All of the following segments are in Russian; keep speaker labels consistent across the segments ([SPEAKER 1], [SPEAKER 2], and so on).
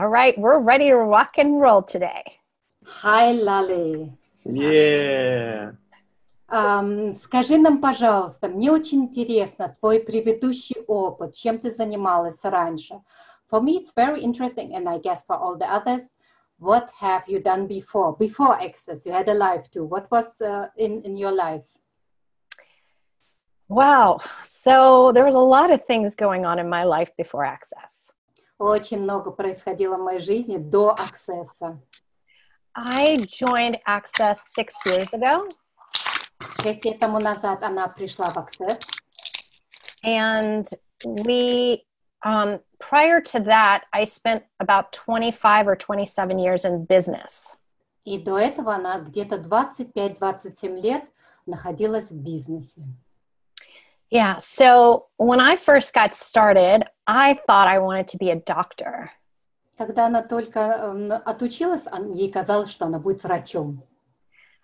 [SPEAKER 1] All right, we're ready to rock and roll today.
[SPEAKER 2] Hi, Lali.
[SPEAKER 3] Yeah.
[SPEAKER 2] Скажи нам, пожалуйста, мне очень интересно твой предыдущий опыт, чем ты занималась раньше. For me, it's very interesting, and I guess for all the others, what have you done before? Before Access, you had a life too. What was in your life?
[SPEAKER 1] Wow, so there was a lot of things going on in my life before Access.
[SPEAKER 2] Очень много происходило в моей жизни до Access.
[SPEAKER 1] I joined Access 6 years ago.
[SPEAKER 2] 6 лет тому назад она пришла в Access.
[SPEAKER 1] And we, prior to that, I spent about 25 or 27 years in business.
[SPEAKER 2] И до этого она где-то 25-27 лет находилась в бизнесе.
[SPEAKER 1] Yeah, so when I first got started, I thought I wanted to be a doctor.
[SPEAKER 2] Когда она только отучилась, ей казалось, что она будет врачом.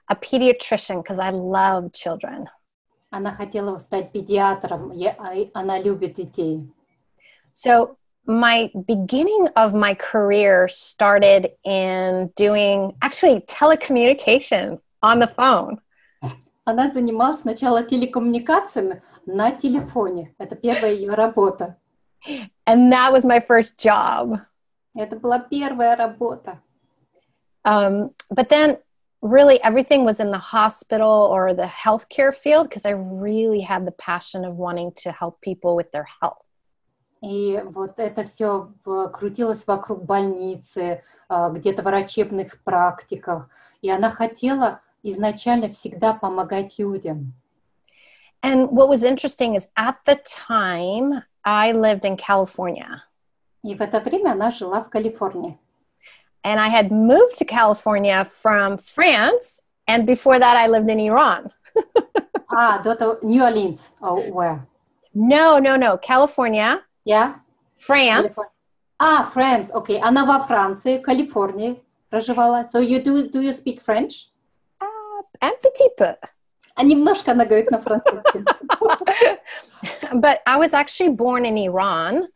[SPEAKER 1] A pediatrician, because I love children.
[SPEAKER 2] Она хотела стать педиатром, она любит детей.
[SPEAKER 1] So my beginning of my career started in doing actually telecommunication on the phone.
[SPEAKER 2] Она занималась сначала телекоммуникациями на телефоне. Это первая ее работа.
[SPEAKER 1] And that was my first job.
[SPEAKER 2] Это была первая работа.
[SPEAKER 1] But then really everything was in the hospital or the healthcare field because I really had the passion of wanting to help people with their health.
[SPEAKER 2] И вот это все крутилось вокруг больницы, где-то в врачебных практиках. И она хотела изначально всегда помогать людям.
[SPEAKER 1] And what was interesting is at the time I lived in California.
[SPEAKER 2] И в это время она жила в Калифорнии.
[SPEAKER 1] And I had moved to California from France, and before that I lived in Iran.
[SPEAKER 2] До того New Orleans, or where?
[SPEAKER 1] No, California.
[SPEAKER 2] Yeah?
[SPEAKER 1] France.
[SPEAKER 2] France, okay. Она во Франции, Калифорнии проживала. So do you speak French?
[SPEAKER 1] Un petit peu.
[SPEAKER 2] Немножко она говорит на французском.
[SPEAKER 1] But I was actually born in Iran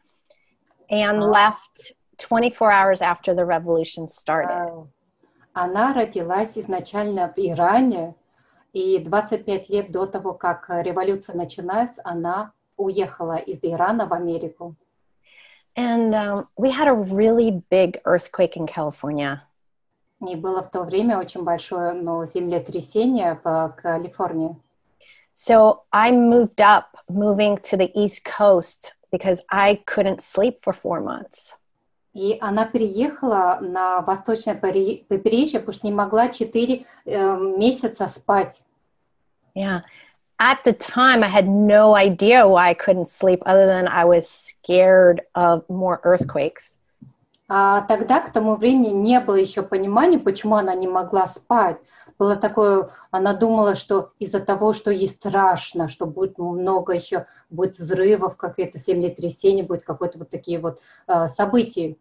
[SPEAKER 1] and left 24 hours after the revolution started.
[SPEAKER 2] Она родилась изначально в Иране, и 25 лет до того, как революция начинается, она уехала из Ирана в Америку.
[SPEAKER 1] And we had a really big earthquake in California.
[SPEAKER 2] И было в то время очень большое землетрясение в Калифорнии.
[SPEAKER 1] So I moving to the East Coast because I couldn't sleep for 4 months.
[SPEAKER 2] И она переехала на восточное побережье, потому что не могла 4 месяца спать.
[SPEAKER 1] Yeah. At the time, I had no idea why I couldn't sleep other than I was scared of more earthquakes.
[SPEAKER 2] А тогда, к тому времени, не было еще понимания, почему она не могла спать. Было такое, она думала, что из-за того, что ей страшно, что будет много еще, будет взрывов, какие-то землетрясения, будет какое-то вот такие вот события.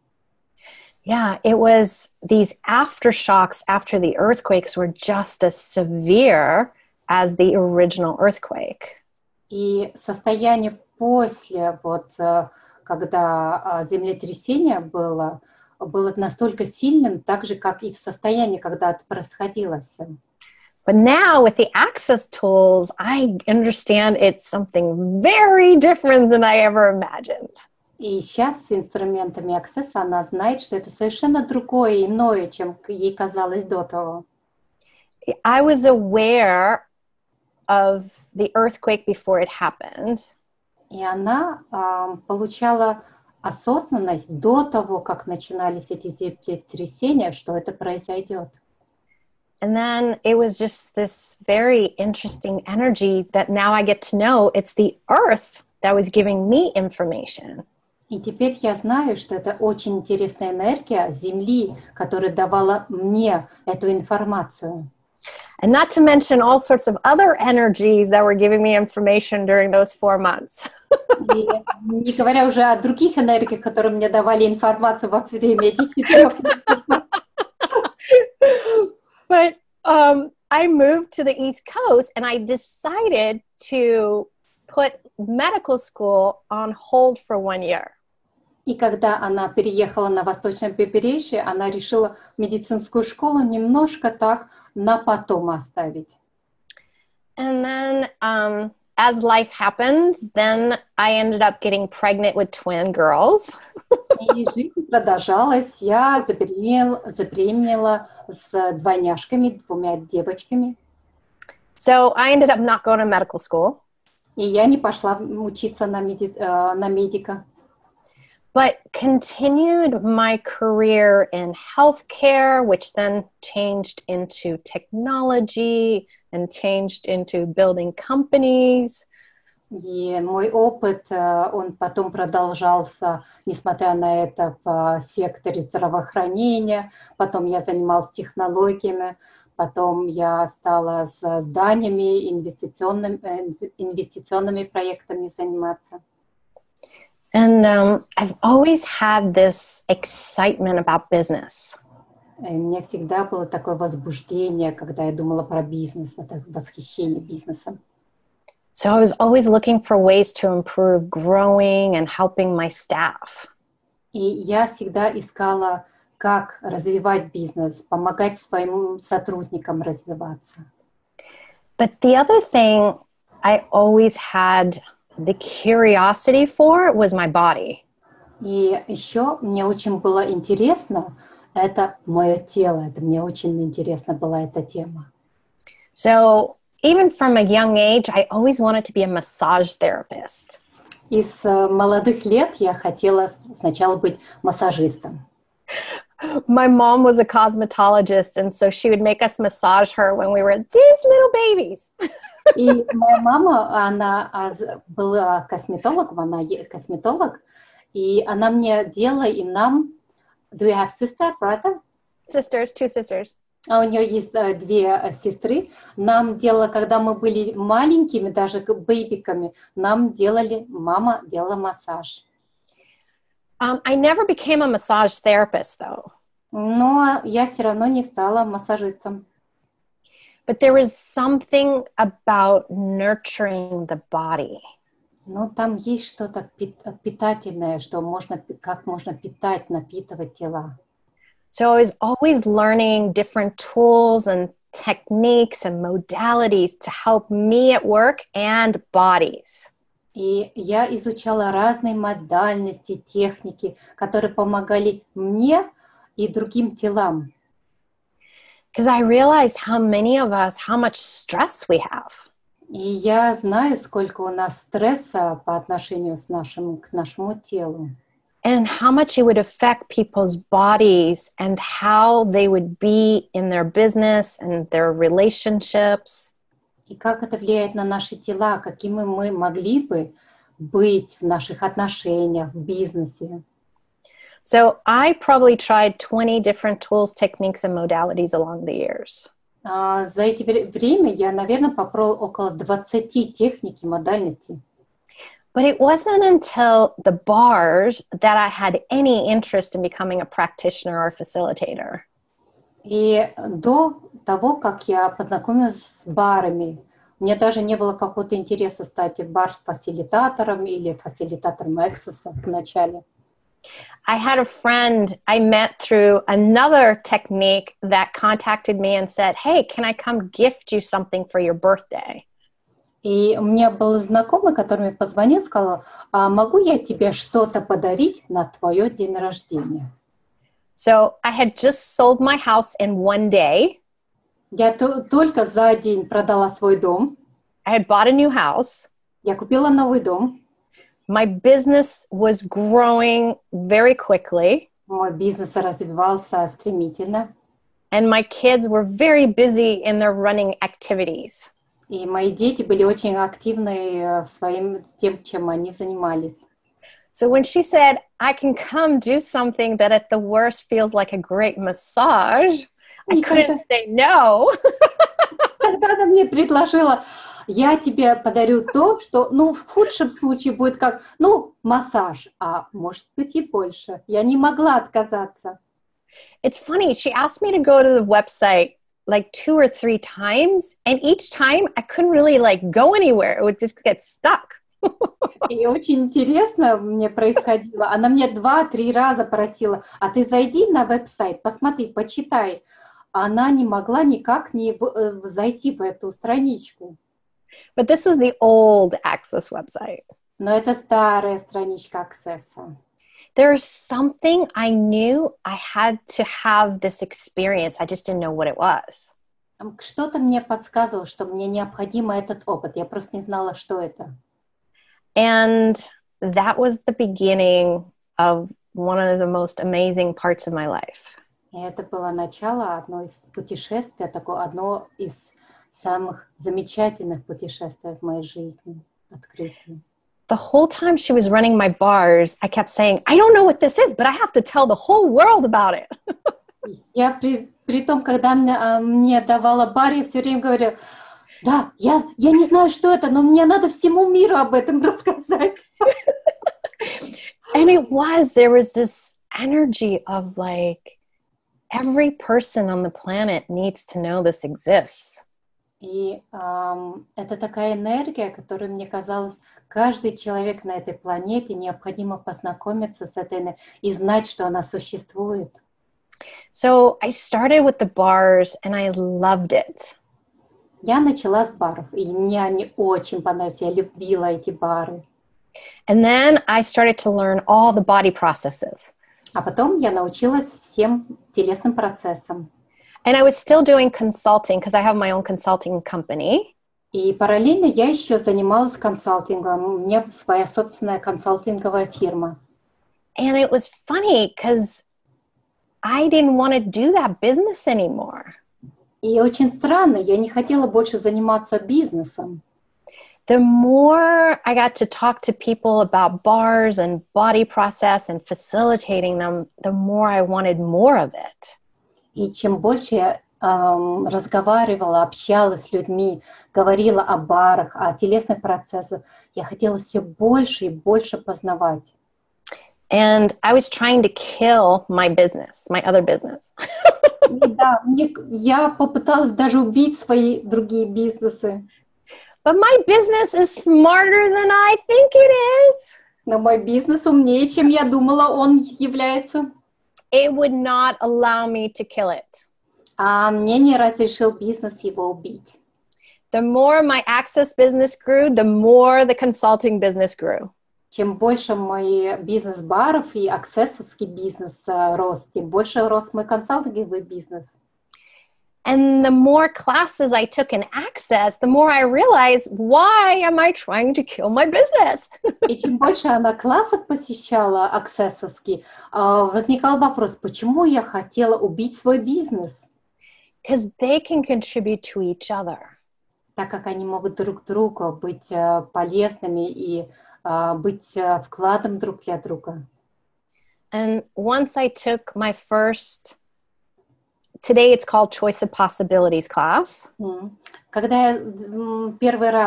[SPEAKER 1] Yeah, it was these aftershocks after the earthquakes were just as severe as the original earthquake.
[SPEAKER 2] И состояние после вот когда землетрясение было настолько сильным, так же, как и в состоянии, когда это происходило все.
[SPEAKER 1] But now with the access tools, I understand it's something very different than I ever imagined.
[SPEAKER 2] И сейчас с инструментами Access она знает, что это совершенно другое, иное, чем ей казалось до того.
[SPEAKER 1] I was aware of the earthquake before it happened.
[SPEAKER 2] И она получала осознанность до того, как начинались эти землетрясения, что это произойдет.
[SPEAKER 1] And then it was just this very interesting energy that now I get to know it's the earth that was giving me information.
[SPEAKER 2] И теперь я знаю, что это очень интересная энергия Земли, которая давала мне эту информацию.
[SPEAKER 1] And not to mention all sorts of other energies that were giving me information during those 4 months.
[SPEAKER 2] И не говоря уже о других энергиях, которые мне давали информацию во время этих 4 месяцев.
[SPEAKER 1] But I moved to the East Coast and I decided to put medical school on hold for 1 year.
[SPEAKER 2] И когда она переехала на Восточное побережье, она решила медицинскую школу немножко так на потом оставить.
[SPEAKER 1] And then as life happens, then I ended up getting pregnant with twin girls.
[SPEAKER 2] И жизнь продолжалась. Я забеременела с двойняшками, двумя девочками.
[SPEAKER 1] So I ended up not going to medical school.
[SPEAKER 2] И я не пошла учиться на медика.
[SPEAKER 1] But continued my career in healthcare, which then changed into technology and changed into building companies.
[SPEAKER 2] И мой опыт, он потом продолжался, несмотря на это, в секторе здравоохранения. Потом я занималась технологиями. Потом я стала с зданиями, инвестиционными проектами заниматься.
[SPEAKER 1] And I've always had this excitement about business.
[SPEAKER 2] И у меня всегда было такое возбуждение, когда я думала про бизнес, вот это восхищение бизнесом.
[SPEAKER 1] So I was always looking for ways to improve growing and helping my staff.
[SPEAKER 2] И я всегда искала, как развивать бизнес, помогать своим сотрудникам развиваться.
[SPEAKER 1] But the other thing I always had the curiosity for was my body.
[SPEAKER 2] И еще мне очень было интересно, это мое тело, это мне очень интересна была эта тема.
[SPEAKER 1] So even from a young age, I always wanted to be a massage therapist.
[SPEAKER 2] И с молодых лет я хотела сначала быть массажистом.
[SPEAKER 1] My mom was a cosmetologist, and so she would make us massage her when we were these little babies.
[SPEAKER 2] И моя мама, она была косметологом, она косметолог, и она мне делала, и нам... Do you have sister, brother?
[SPEAKER 1] Sisters, two sisters.
[SPEAKER 2] А у нее есть две сестры. Нам делала, когда мы были маленькими, даже бэйбиками, мама делала массаж.
[SPEAKER 1] I never became a massage therapist, though.
[SPEAKER 2] Но я все равно не стала массажистом.
[SPEAKER 1] But there was something about nurturing the body.
[SPEAKER 2] Но там есть что-то питательное, как можно питать, напитывать тела.
[SPEAKER 1] So I was always learning different tools and techniques and modalities to help me at work and bodies.
[SPEAKER 2] И я изучала разные модальности, техники, которые помогали мне и другим телам.
[SPEAKER 1] Because I realized how much stress we have.
[SPEAKER 2] И я знаю, сколько у нас стресса по отношению к нашему телу.
[SPEAKER 1] And how much it would affect people's bodies and how they would be in their business and their relationships.
[SPEAKER 2] И как это влияет на наши тела, какими мы могли бы быть в наших отношениях, в бизнесе.
[SPEAKER 1] So I probably tried 20 different tools, techniques, and modalities along the years.
[SPEAKER 2] За это время я, наверное, попробовала около 20 техник и модальностей.
[SPEAKER 1] But it wasn't until the bars that I had any interest in becoming a practitioner or a facilitator.
[SPEAKER 2] И до того, как я познакомилась с барами, мне даже не было какого-то интереса стать бар-фасилитатором или фасилитатором эксеса в начале.
[SPEAKER 1] I had a friend I met through another technique that contacted me and said, "Hey, can I come gift you something for your birthday?"
[SPEAKER 2] И у меня был знакомый, который мне позвонил, сказал, а могу я тебе что-то подарить на твое день рождения?
[SPEAKER 1] So I had just sold my house in one day.
[SPEAKER 2] Я только за день продала свой дом.
[SPEAKER 1] I had bought a new house.
[SPEAKER 2] Я купила новый дом.
[SPEAKER 1] My business was growing very quickly.
[SPEAKER 2] Мой бизнес развивался стремительно.
[SPEAKER 1] And my kids were very busy in their running activities.
[SPEAKER 2] И мои дети были очень активны тем, чем они занимались.
[SPEAKER 1] So when she said, I can come do something that at the worst feels like a great massage, I couldn't say no.
[SPEAKER 2] Когда она мне предложила, я тебе подарю то, что, в худшем случае будет как, массаж, а может быть и больше. Я не могла отказаться.
[SPEAKER 1] It's funny, she asked me to go to the website like 2 or 3 times, and each time I couldn't really go anywhere. It would just get stuck.
[SPEAKER 2] И очень интересно мне происходило. Она мне 2-3 раза просила, а ты зайди на веб-сайт, посмотри, почитай. Она не могла никак не зайти в эту страничку.
[SPEAKER 1] But this was the old Access website.
[SPEAKER 2] Но это старая страничка Аксесса.
[SPEAKER 1] There's something I knew I had to have this experience. I just didn't know what it was.
[SPEAKER 2] Что-то мне подсказывало, что мне необходимо этот опыт. Я просто не знала, что это.
[SPEAKER 1] And that was the beginning of one of the most amazing parts of my life.
[SPEAKER 2] И это было начало одно из путешествий, одно из самых замечательных путешествий в моей жизни, открытий.
[SPEAKER 1] The whole time she was running my bars, I kept saying, I don't know what this is, but I have to tell the whole world about it.
[SPEAKER 2] Я при том, когда мне давала бар, я все время говорила, да, я не знаю, что это, но мне надо всему миру об этом рассказать.
[SPEAKER 1] And there was this energy of like, every person on the planet needs to know this exists.
[SPEAKER 2] И это такая энергия, которая, мне казалось, каждый человек на этой планете необходимо познакомиться с этой энергией и знать, что она существует.
[SPEAKER 1] So I started with the bars and I loved it.
[SPEAKER 2] Я начала с баров, и мне они очень понравились, я любила эти бары.
[SPEAKER 1] And then I started to learn all the body processes.
[SPEAKER 2] А потом я научилась всем телесным процессам.
[SPEAKER 1] And I was still doing consulting because I have my own consulting company.
[SPEAKER 2] И параллельно я еще занималась консалтингом. У меня своя собственная консалтинговая фирма.
[SPEAKER 1] And it was funny because I didn't want to do that business anymore.
[SPEAKER 2] И очень странно, я не хотела больше заниматься бизнесом.
[SPEAKER 1] The more I got to talk to people about bars and body process and facilitating them, the more I wanted more of it.
[SPEAKER 2] И чем больше я разговаривала, общалась с людьми, говорила о барах, о телесных процессах, я хотела все больше и больше познавать.
[SPEAKER 1] And I was trying to kill my business, my other business.
[SPEAKER 2] И да, я попыталась даже убить свои другие бизнесы.
[SPEAKER 1] But my business is smarter than I think it is.
[SPEAKER 2] Но мой бизнес умнее, чем я думала, он является.
[SPEAKER 1] It would not allow me to kill it.
[SPEAKER 2] А мне не разрешил бизнес его убить.
[SPEAKER 1] The more my access business grew, the more the consulting business grew.
[SPEAKER 2] Чем больше мой бизнес баров и аксессовский бизнес рос, тем больше рос мой консалтинговый бизнес.
[SPEAKER 1] And the more classes I took in access, the more I realized, why am I trying to kill my business?
[SPEAKER 2] И чем больше она классов посещала, аксессовский, возникал вопрос, почему я хотела убить свой бизнес?
[SPEAKER 1] Because they can contribute to each other.
[SPEAKER 2] Так как они могут друг другу быть полезными и быть вкладом друг для друга.
[SPEAKER 1] And once I took my first, today it's called Choice of Possibilities class.
[SPEAKER 2] Когда я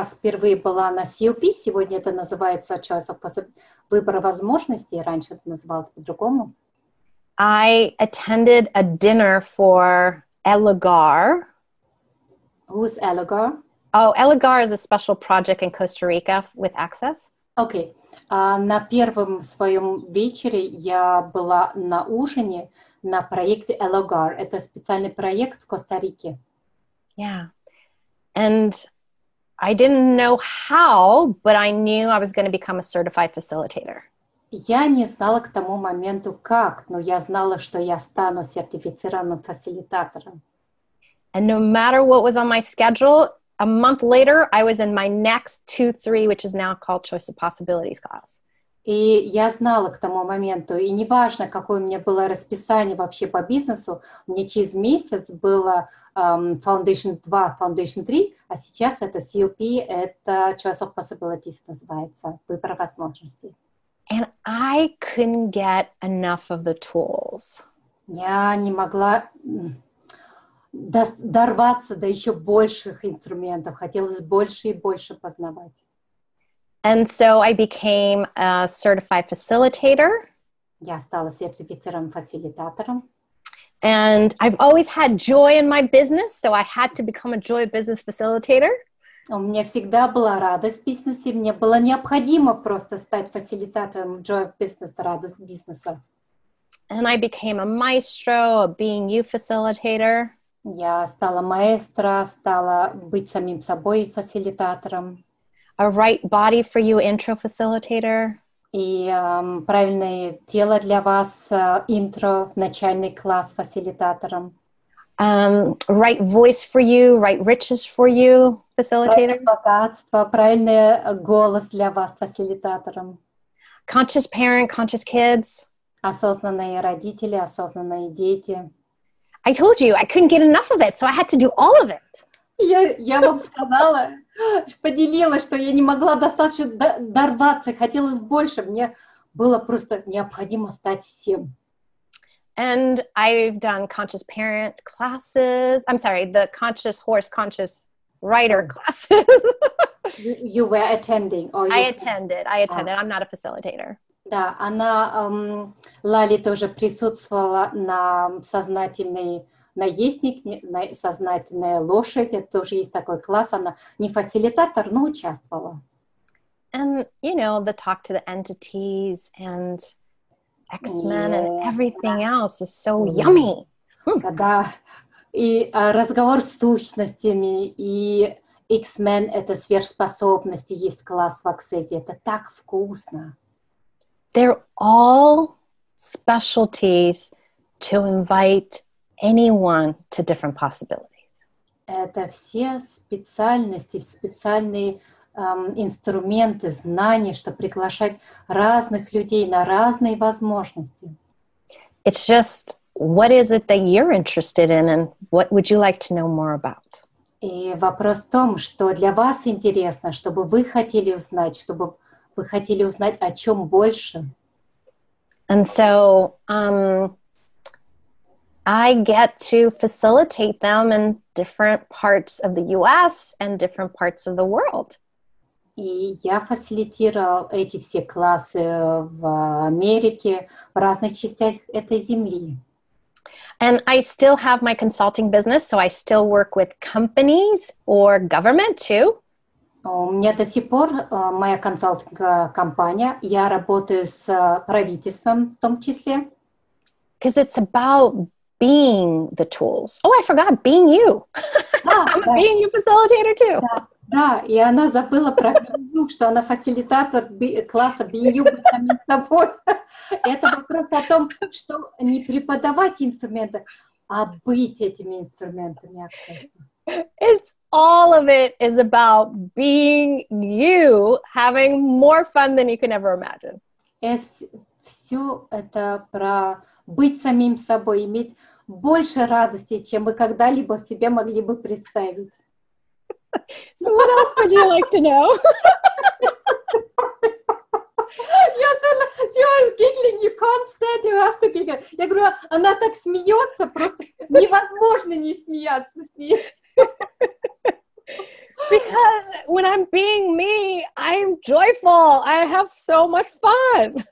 [SPEAKER 2] впервые была на COP, сегодня это называется Choice of Possibilities, выбор возможностей, раньше это называлось по-другому.
[SPEAKER 1] I attended a dinner for Elegar.
[SPEAKER 2] Who's Elegar?
[SPEAKER 1] Oh, Elegar is a special project in Costa Rica with Access.
[SPEAKER 2] Окей. На первом своем вечере я была на ужине на проекте Elegar. Это специальный проект в Коста-Рике.
[SPEAKER 1] Yeah. And I didn't know how, but I knew I was going to become a certified facilitator.
[SPEAKER 2] Я не знала к тому моменту как, но я знала, что я стану сертифицированным фасилитатором.
[SPEAKER 1] And no matter what was on my schedule, a month later, I was in my next 2-3, which is now called Choice of Possibilities class.
[SPEAKER 2] И я знала к тому моменту, и неважно, какое у меня было расписание вообще по бизнесу, у меня через месяц было Foundation 2, Foundation 3, а сейчас это COP, это Choice of Possibilities называется, выбор возможностей.
[SPEAKER 1] And I couldn't get enough of the tools.
[SPEAKER 2] Я не могла дорваться до еще больших инструментов, хотелось больше и больше познавать.
[SPEAKER 1] And so I became a certified facilitator.
[SPEAKER 2] Я стала сертифицированным фасилитатором.
[SPEAKER 1] And I've always had joy in my business, so I had to become a joy business facilitator.
[SPEAKER 2] У меня всегда была радость в бизнесе, мне было необходимо просто стать фасилитатором joy of business, радость бизнеса.
[SPEAKER 1] And I became a maestro, a being you facilitator.
[SPEAKER 2] Я стала маэстро, стала быть самим собой фасилитатором.
[SPEAKER 1] A right body for you intro facilitator.
[SPEAKER 2] И правильное тело для вас, интро, начальный класс фасилитатором.
[SPEAKER 1] Right voice for you, right riches for you facilitator.
[SPEAKER 2] Правильное богатство, правильный голос для вас фасилитатором.
[SPEAKER 1] Conscious parent, conscious kids.
[SPEAKER 2] Осознанные родители, осознанные дети.
[SPEAKER 1] I told you I couldn't get enough of it, so I had to do all of it.
[SPEAKER 2] Я вам сказала, поделилась, что я не могла достаточно дорваться, хотелось больше. Мне было просто необходимо стать всем.
[SPEAKER 1] And I've done conscious parent classes. I'm sorry, the conscious horse, conscious rider classes.
[SPEAKER 2] You were attending.
[SPEAKER 1] I attended. I'm not a facilitator.
[SPEAKER 2] Да, она, Лали тоже присутствовала на сознательный наездник, сознательная лошадь. Это тоже есть такой класс. Она не фасилитатор, но участвовала.
[SPEAKER 1] And, you know, the talk to the entities and X-Men and everything else is so yummy.
[SPEAKER 2] Да, и разговор с сущностями, и X-Men — это сверхспособности, есть класс в Access. Это так вкусно.
[SPEAKER 1] They're all specialties to invite anyone to different possibilities.
[SPEAKER 2] Это все специальности, специальные инструменты, знания, чтобы приглашать разных людей на разные возможности.
[SPEAKER 1] It's just, what is it that you're interested in and what would you like to know more about?
[SPEAKER 2] И вопрос в том, что для вас интересно, чтобы вы хотели узнать, чтобы вы хотели узнать о чем больше.
[SPEAKER 1] And so I get to facilitate them in different parts of the US and different parts of the world.
[SPEAKER 2] И я фасилитировал эти все классы в Америке, в разных частях этой земли.
[SPEAKER 1] And I still have my consulting business, so I still work with companies or government too.
[SPEAKER 2] У меня до сих пор моя консалтинговая компания, я работаю с правительством в том числе.
[SPEAKER 1] Because it's about being the tools. Oh, I forgot, being you. I'm a being you facilitator too.
[SPEAKER 2] Да, и она забыла про Being You, что она фасилитатор класса Being You, быть самим собой. Это вопрос о том, что не преподавать инструменты, а быть этими инструментами.
[SPEAKER 1] It's all of it is about being you, having more fun than you can ever imagine.
[SPEAKER 2] Все это про быть самим собой, иметь больше радости, чем вы когда-либо себе могли бы представить.
[SPEAKER 1] So what else would you like to know?
[SPEAKER 2] You can't stand, you have to giggle. Я говорю, она так смеется, просто невозможно не смеяться с ней.
[SPEAKER 1] Because when I'm being me, I'm joyful. I have so much fun.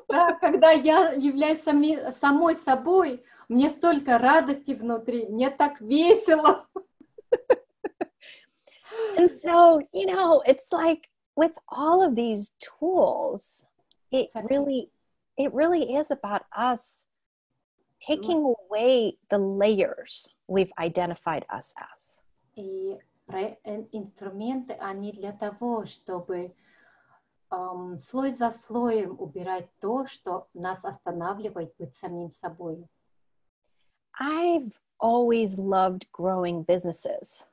[SPEAKER 2] Да, когда я являюсь самой собой, мне столько радости внутри, мне так весело.
[SPEAKER 1] And so, you know, it's like with all of these tools, it really is about us taking away the layers we've identified us as.
[SPEAKER 2] И инструменты, они для того, чтобы слой за слоем убирать то, что нас останавливает быть самим собой.
[SPEAKER 1] I've always loved growing businesses.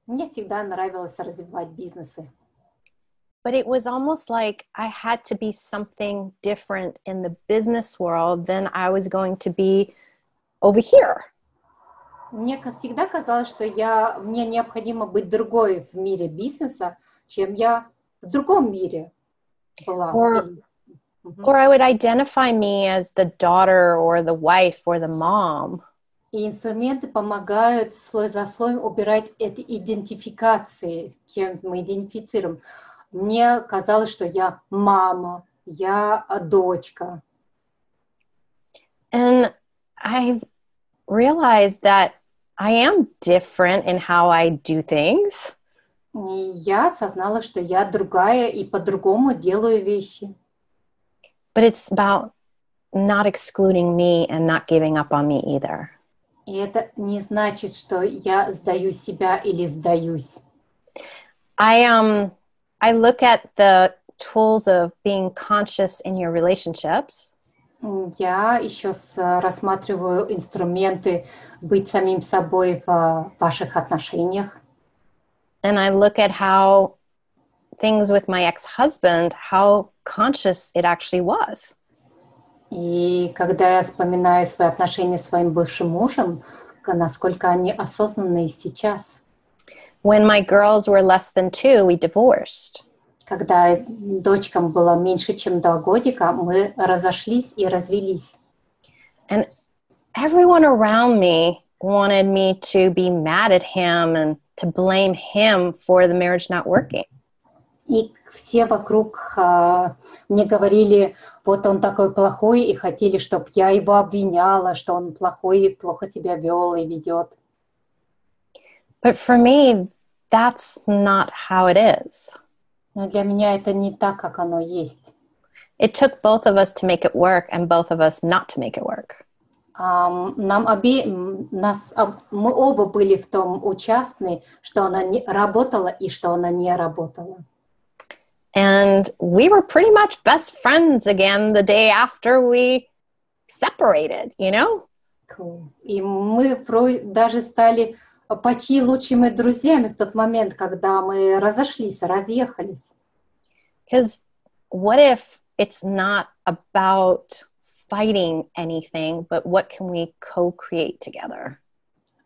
[SPEAKER 2] Мне всегда нравилось развивать бизнесы.
[SPEAKER 1] But it was almost like I had to be something different in the business world than I was going to be over here.
[SPEAKER 2] Мне всегда казалось, что мне необходимо быть другой в мире бизнеса, чем я в другом мире была.
[SPEAKER 1] Or I would identify me as the daughter or the wife or the mom.
[SPEAKER 2] И инструменты помогают слой за слоем убирать эти идентификации, с кем мы идентифицируем. Мне казалось, что я мама, я дочка.
[SPEAKER 1] And I've realized that I am different in how I do things.
[SPEAKER 2] И я осознала, что я другая и по-другому делаю вещи.
[SPEAKER 1] But it's about not excluding me and not giving up on me either.
[SPEAKER 2] И это не значит, что я сдаю себя или сдаюсь.
[SPEAKER 1] I look at the tools of being conscious in your relationships.
[SPEAKER 2] Я еще рассматриваю инструменты быть самим собой в ваших отношениях.
[SPEAKER 1] And I look at how things with my ex-husband, how conscious it actually was.
[SPEAKER 2] И когда я вспоминаю свои отношения с своим бывшим мужем, насколько они осознанные сейчас.
[SPEAKER 1] When my girls were less than 2, we divorced.
[SPEAKER 2] Когда дочкам было меньше, чем 2 годика, мы разошлись и развелись.
[SPEAKER 1] And everyone around me wanted me to be mad at him and to blame him for the marriage not working.
[SPEAKER 2] И все вокруг мне говорили, вот он такой плохой, и хотели, чтобы я его обвиняла, что он плохой и плохо себя вел и ведет.
[SPEAKER 1] But for me, that's not how it is.
[SPEAKER 2] Но для меня это не так, как оно есть.
[SPEAKER 1] It took both of us to make it work and both of us not to make it work.
[SPEAKER 2] Мы оба были в том участны, что она не работала и что она не работала.
[SPEAKER 1] And we were pretty much best friends again the day after we separated, you know?
[SPEAKER 2] И мы даже стали почти лучшими друзьями в тот момент, когда мы разошлись, разъехались.
[SPEAKER 1] Because what if it's not about fighting anything, but what can we co-create together?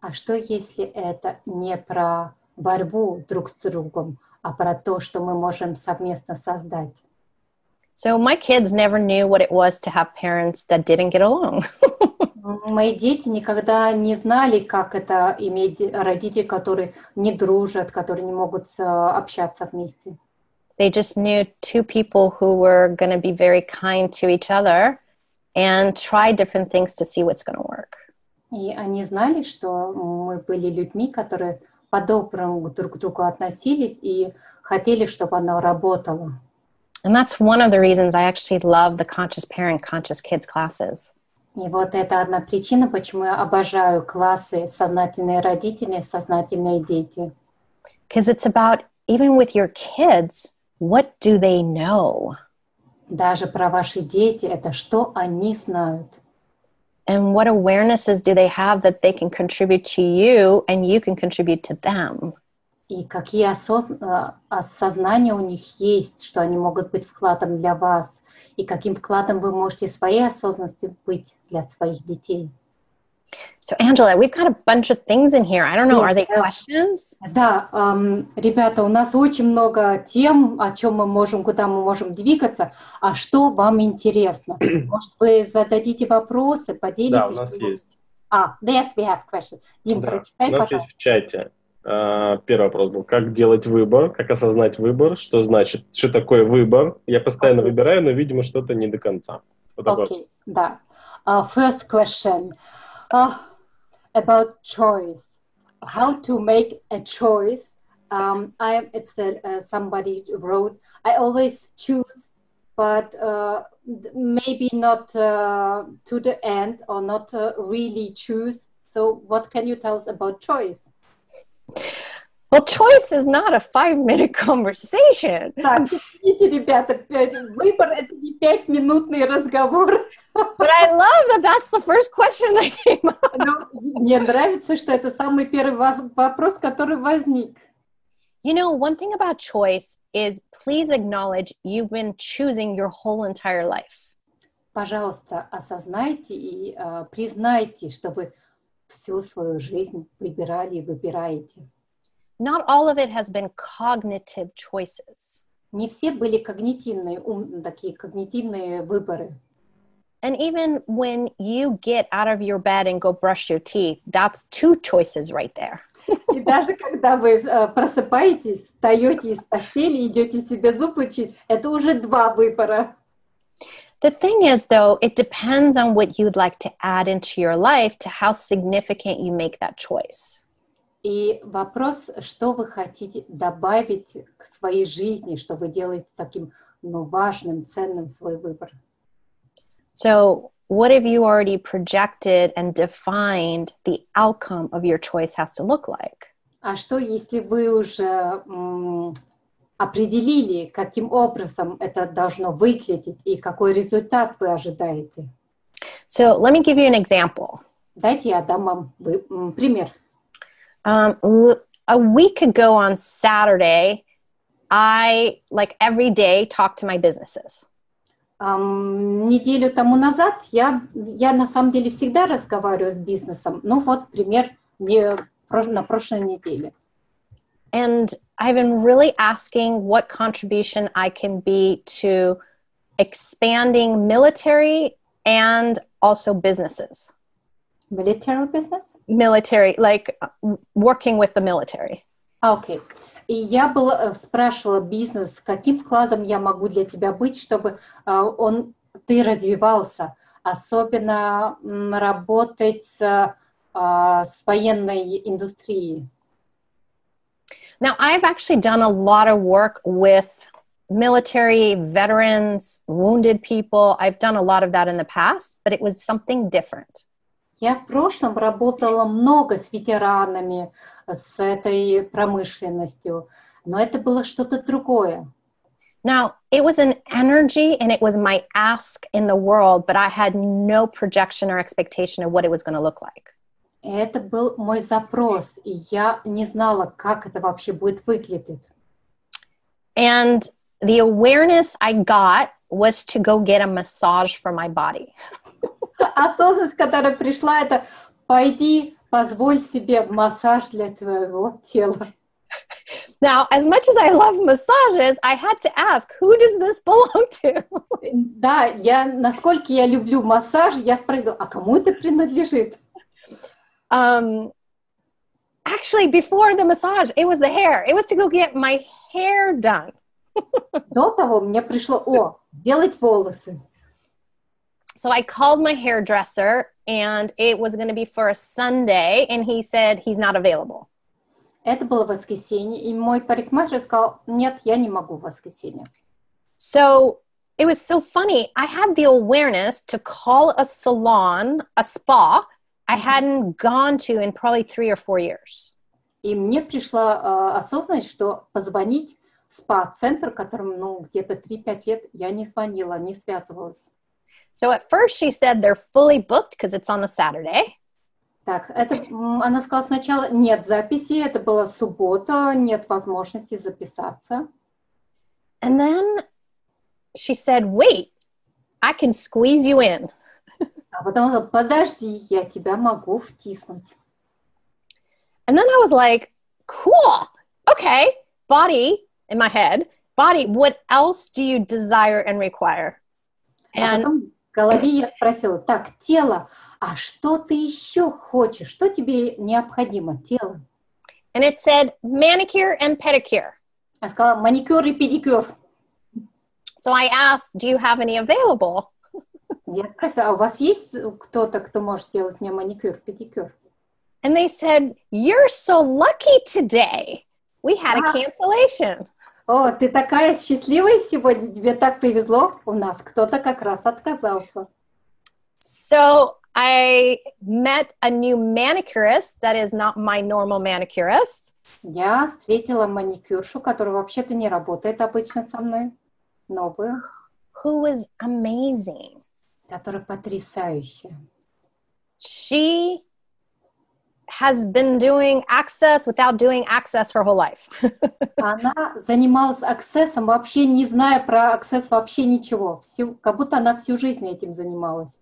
[SPEAKER 2] А что, если это не про борьбу друг с другом, а про то, что мы можем совместно создать?
[SPEAKER 1] So my kids never knew what it was to have parents that didn't get along.
[SPEAKER 2] Мои дети никогда не знали, как это иметь родителей, которые не дружат, которые не могут общаться вместе.
[SPEAKER 1] They just knew two people who were going to be very kind to each other and try different things to see what's going to work.
[SPEAKER 2] И они знали, что мы были людьми, которые по-доброму друг к другу относились и хотели, чтобы оно работало.
[SPEAKER 1] And that's one of the reasons I actually love the Conscious Parent, Conscious Kids classes.
[SPEAKER 2] И вот это одна причина, почему я обожаю классы «Сознательные родители», «Сознательные дети».
[SPEAKER 1] Because it's about, even with your kids, what do they know?
[SPEAKER 2] Даже про ваши дети, это что они знают.
[SPEAKER 1] And what awarenesses do they have that they can contribute to you and you can contribute to them?
[SPEAKER 2] И какие осознания у них есть, что они могут быть вкладом для вас, и каким вкладом вы можете своей осознанности быть для своих детей.
[SPEAKER 1] So, Angela, we've got a bunch of things in here. I don't know, are they questions?
[SPEAKER 2] Да, ребята, у нас очень много тем, о чем мы можем, куда мы можем двигаться. А что вам интересно? Может, вы зададите вопросы, поделитесь?
[SPEAKER 3] Да, у нас есть.
[SPEAKER 2] Yes, we have questions. Дим,
[SPEAKER 3] Да,
[SPEAKER 2] прочитай,
[SPEAKER 3] у нас
[SPEAKER 2] пожалуйста.
[SPEAKER 3] есть в чате. Первый вопрос был, как делать выбор, как осознать выбор, что значит, что такое выбор. Я постоянно выбираю, но, видимо, что-то не до конца.
[SPEAKER 2] Okay, да. First question. About choice, how to make a choice. Somebody wrote, I always choose, but maybe not to the end or not really choose. So what can you tell us about choice?
[SPEAKER 1] Well, choice is not a 5-minute conversation.
[SPEAKER 2] Так, видите, ребята, выбор — это не 5-минутный разговор.
[SPEAKER 1] But I love that that's the first question that came up.
[SPEAKER 2] Мне нравится, что это самый первый вопрос, который возник.
[SPEAKER 1] You know, one thing about choice is please acknowledge you've been choosing your whole entire life.
[SPEAKER 2] Пожалуйста, осознайте и признайте, что вы всю свою жизнь выбирали и выбираете.
[SPEAKER 1] Not all of it has been cognitive choices.
[SPEAKER 2] Не все были такие когнитивные выборы.
[SPEAKER 1] And even when you get out of your bed and go brush your teeth, that's 2 choices right there.
[SPEAKER 2] И даже когда вы просыпаетесь, встаете из постели, идете себе зубы чистить, это уже 2 выбора.
[SPEAKER 1] The thing is, though, it depends on what you'd like to add into your life to how significant you make that choice.
[SPEAKER 2] И вопрос, что вы хотите добавить к своей жизни, что вы делаете таким, важным, ценным свой выбор?
[SPEAKER 1] So, what have you already projected and defined the outcome of your choice has to look like?
[SPEAKER 2] А что, если вы уже определили, каким образом это должно выглядеть и какой результат вы ожидаете?
[SPEAKER 1] So, let me give you an example.
[SPEAKER 2] Дайте я дам вам пример.
[SPEAKER 1] A week ago on Saturday, I, like every day, talk to my businesses.
[SPEAKER 2] Неделю тому назад я на самом деле всегда разговариваю с бизнесом. Ну вот пример на прошлой неделе.
[SPEAKER 1] And I've been really asking what contribution I can be to expanding military and also businesses.
[SPEAKER 2] Military business?
[SPEAKER 1] Military, like working with the military.
[SPEAKER 2] Окей. И я спрашивала бизнес, каким вкладом я могу для тебя быть, чтобы ты развивался, особенно работать с военной индустрией.
[SPEAKER 1] Now, I've actually done a lot of work with military, veterans, wounded people. I've done a lot of that in the past, but it was something different.
[SPEAKER 2] Я в прошлом работала много с ветеранами, с этой промышленностью, но это было что-то другое.
[SPEAKER 1] Now, it was an energy and it was my ask in the world, but I had no projection or expectation of what it was going to look like.
[SPEAKER 2] Это был мой запрос, и я не знала, как это вообще будет выглядеть.
[SPEAKER 1] And the awareness I got was to go get a massage for my body.
[SPEAKER 2] Осознанность, которая пришла, это пойди, позволь себе массаж для твоего тела.
[SPEAKER 1] Now, as much as I love massages, I had to ask, who does this belong to?
[SPEAKER 2] Да, насколько я люблю массаж, я спросила, а кому это принадлежит?
[SPEAKER 1] Actually, before the massage, it was the hair. It was to go get my hair done.
[SPEAKER 2] До того мне пришло, делать волосы.
[SPEAKER 1] So I called my hairdresser, and it was going to be for a Sunday, and he said he's not available.
[SPEAKER 2] Это было воскресенье, и мой парикмахер сказал, нет, я не могу в воскресенье.
[SPEAKER 1] So it was so funny. I had the awareness to call a salon, a spa, I hadn't gone to in probably 3 or 4 years.
[SPEAKER 2] И мне пришла осознанность, что позвонить в спа-центр, которым, где-то 3-5 лет я не звонила, не связывалась.
[SPEAKER 1] So at first she said they're fully booked because it's on a Saturday.
[SPEAKER 2] Так, она сказала сначала, нет записи, это была суббота, нет возможности записаться.
[SPEAKER 1] And then she said, wait, I can squeeze you in.
[SPEAKER 2] А потом она сказала, подожди, я тебя могу втиснуть.
[SPEAKER 1] And then I was like, cool, okay, body, in my head, body, what else do you desire and require?
[SPEAKER 2] А потом в голове я спросила, так, тело, а что ты еще хочешь? Что тебе необходимо, тело?
[SPEAKER 1] And it said manicure and pedicure.
[SPEAKER 2] Она сказала, маникюр и педикюр.
[SPEAKER 1] So I asked, do you have any available?
[SPEAKER 2] Я спросила, а у вас есть кто-то, кто может сделать мне маникюр, педикюр?
[SPEAKER 1] And they said, you're so lucky today. We had a cancellation.
[SPEAKER 2] О, ты такая счастливая сегодня, тебе так повезло. У нас кто-то как раз отказался.
[SPEAKER 1] So I met a new manicurist that is not my normal manicurist.
[SPEAKER 2] Я встретила маникюршу, которая вообще-то не работает обычно со мной. Новую.
[SPEAKER 1] Who was amazing.
[SPEAKER 2] Которая потрясающая.
[SPEAKER 1] She has been doing access without doing access her whole life.
[SPEAKER 2] Она занималась аксессом, вообще не зная про аксесс вообще ничего. Как будто она всю жизнь этим занималась.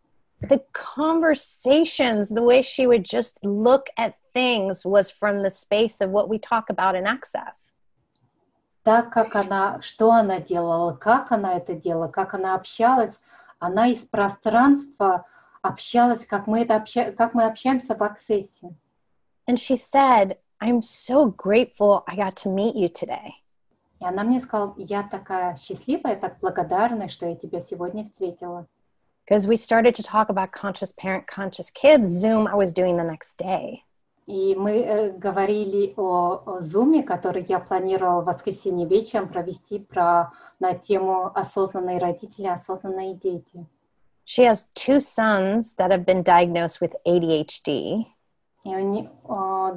[SPEAKER 1] The conversations, the way she would just look at things was from the space of what we talk about in access.
[SPEAKER 2] Так как что она делала, как она это делала, как она общалась, она из пространства общалась, как мы общаемся в аксессе.
[SPEAKER 1] And she said, I'm so grateful I got to meet you today.
[SPEAKER 2] И она мне сказала, я такая счастливая, так благодарна, что я тебя сегодня встретила.
[SPEAKER 1] Because we started to talk about conscious parent, conscious kids, Zoom I was doing the next day.
[SPEAKER 2] И мы говорили о Зуме, который я планировала в воскресенье вечером провести на тему «Осознанные родители, осознанные дети».
[SPEAKER 1] She has two sons that have been diagnosed with ADHD.
[SPEAKER 2] И у них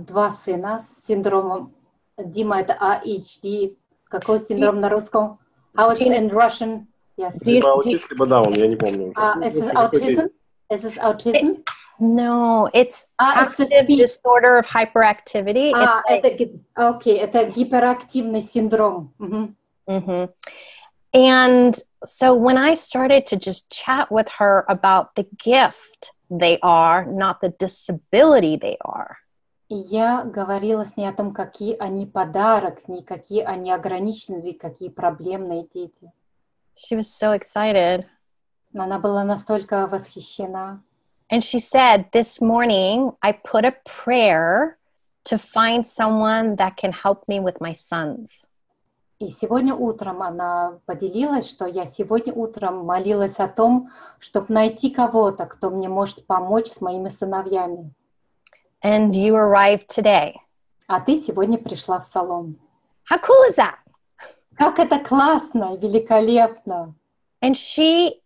[SPEAKER 2] два сына с синдромом, Дима, это ADHD. Какой синдром на русском? How it's in Russian? Yes.
[SPEAKER 3] Либо аутист, либо даун, я не помню.
[SPEAKER 2] Is it autism? Is this autism?
[SPEAKER 1] No, it's
[SPEAKER 2] It's
[SPEAKER 1] active disorder of hyperactivity.
[SPEAKER 2] Это гиперактивный синдром.
[SPEAKER 1] Mm-hmm. And so when I started to just chat with her about the gift they are, not the disability they are.
[SPEAKER 2] И я говорила с ней о том, какие они подарок, не какие они ограниченные, какие проблемные дети.
[SPEAKER 1] She was so excited.
[SPEAKER 2] Но она была настолько восхищена.
[SPEAKER 1] And she said, this morning, I put a prayer to find someone that can help me with my sons.
[SPEAKER 2] И сегодня утром она поделилась, что я сегодня утром молилась о том, чтобы найти кого-то, кто мне может помочь с моими сыновьями.
[SPEAKER 1] And you arrived today.
[SPEAKER 2] А ты сегодня пришла в салон.
[SPEAKER 1] How cool is that?
[SPEAKER 2] Как это классно, великолепно.
[SPEAKER 1] And she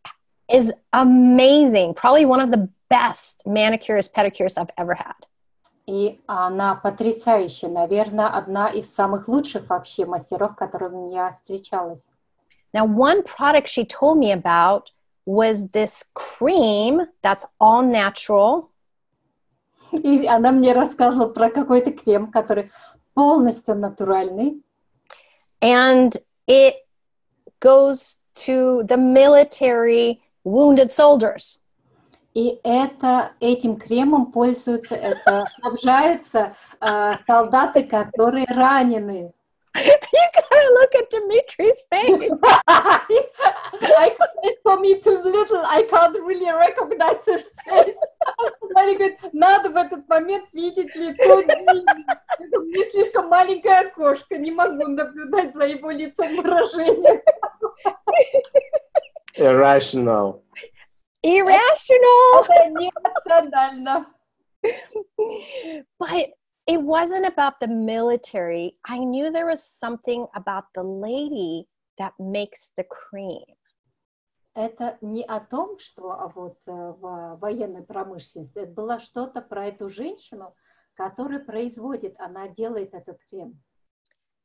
[SPEAKER 1] is amazing. Probably one of the best manicurists, pedicurists I've ever had.
[SPEAKER 2] И она потрясающая, наверное, одна из самых лучших вообще мастеров, которыми я встречалась.
[SPEAKER 1] Now, one product she told me about was this cream that's all natural.
[SPEAKER 2] И она мне рассказывала про какой-то крем, который полностью натуральный.
[SPEAKER 1] And it goes to the military wounded soldiers.
[SPEAKER 2] И этим кремом пользуются, снабжаются солдаты, которые ранены.
[SPEAKER 1] You gotta look at Dimitri's face.
[SPEAKER 2] It's for me too little, I can't really recognize his face. Она говорит, надо в этот момент видеть лицо Димы. Это мне слишком маленькое окошко, не могу наблюдать за его лицом выражением.
[SPEAKER 3] Irrational.
[SPEAKER 1] Irrational.
[SPEAKER 2] Это нерационально.
[SPEAKER 1] But it wasn't about the military. I knew there was something about the lady that makes the cream.
[SPEAKER 2] Это не о том, что вот в военной промышленности. Это было что-то про эту женщину, которая производит, она делает этот крем.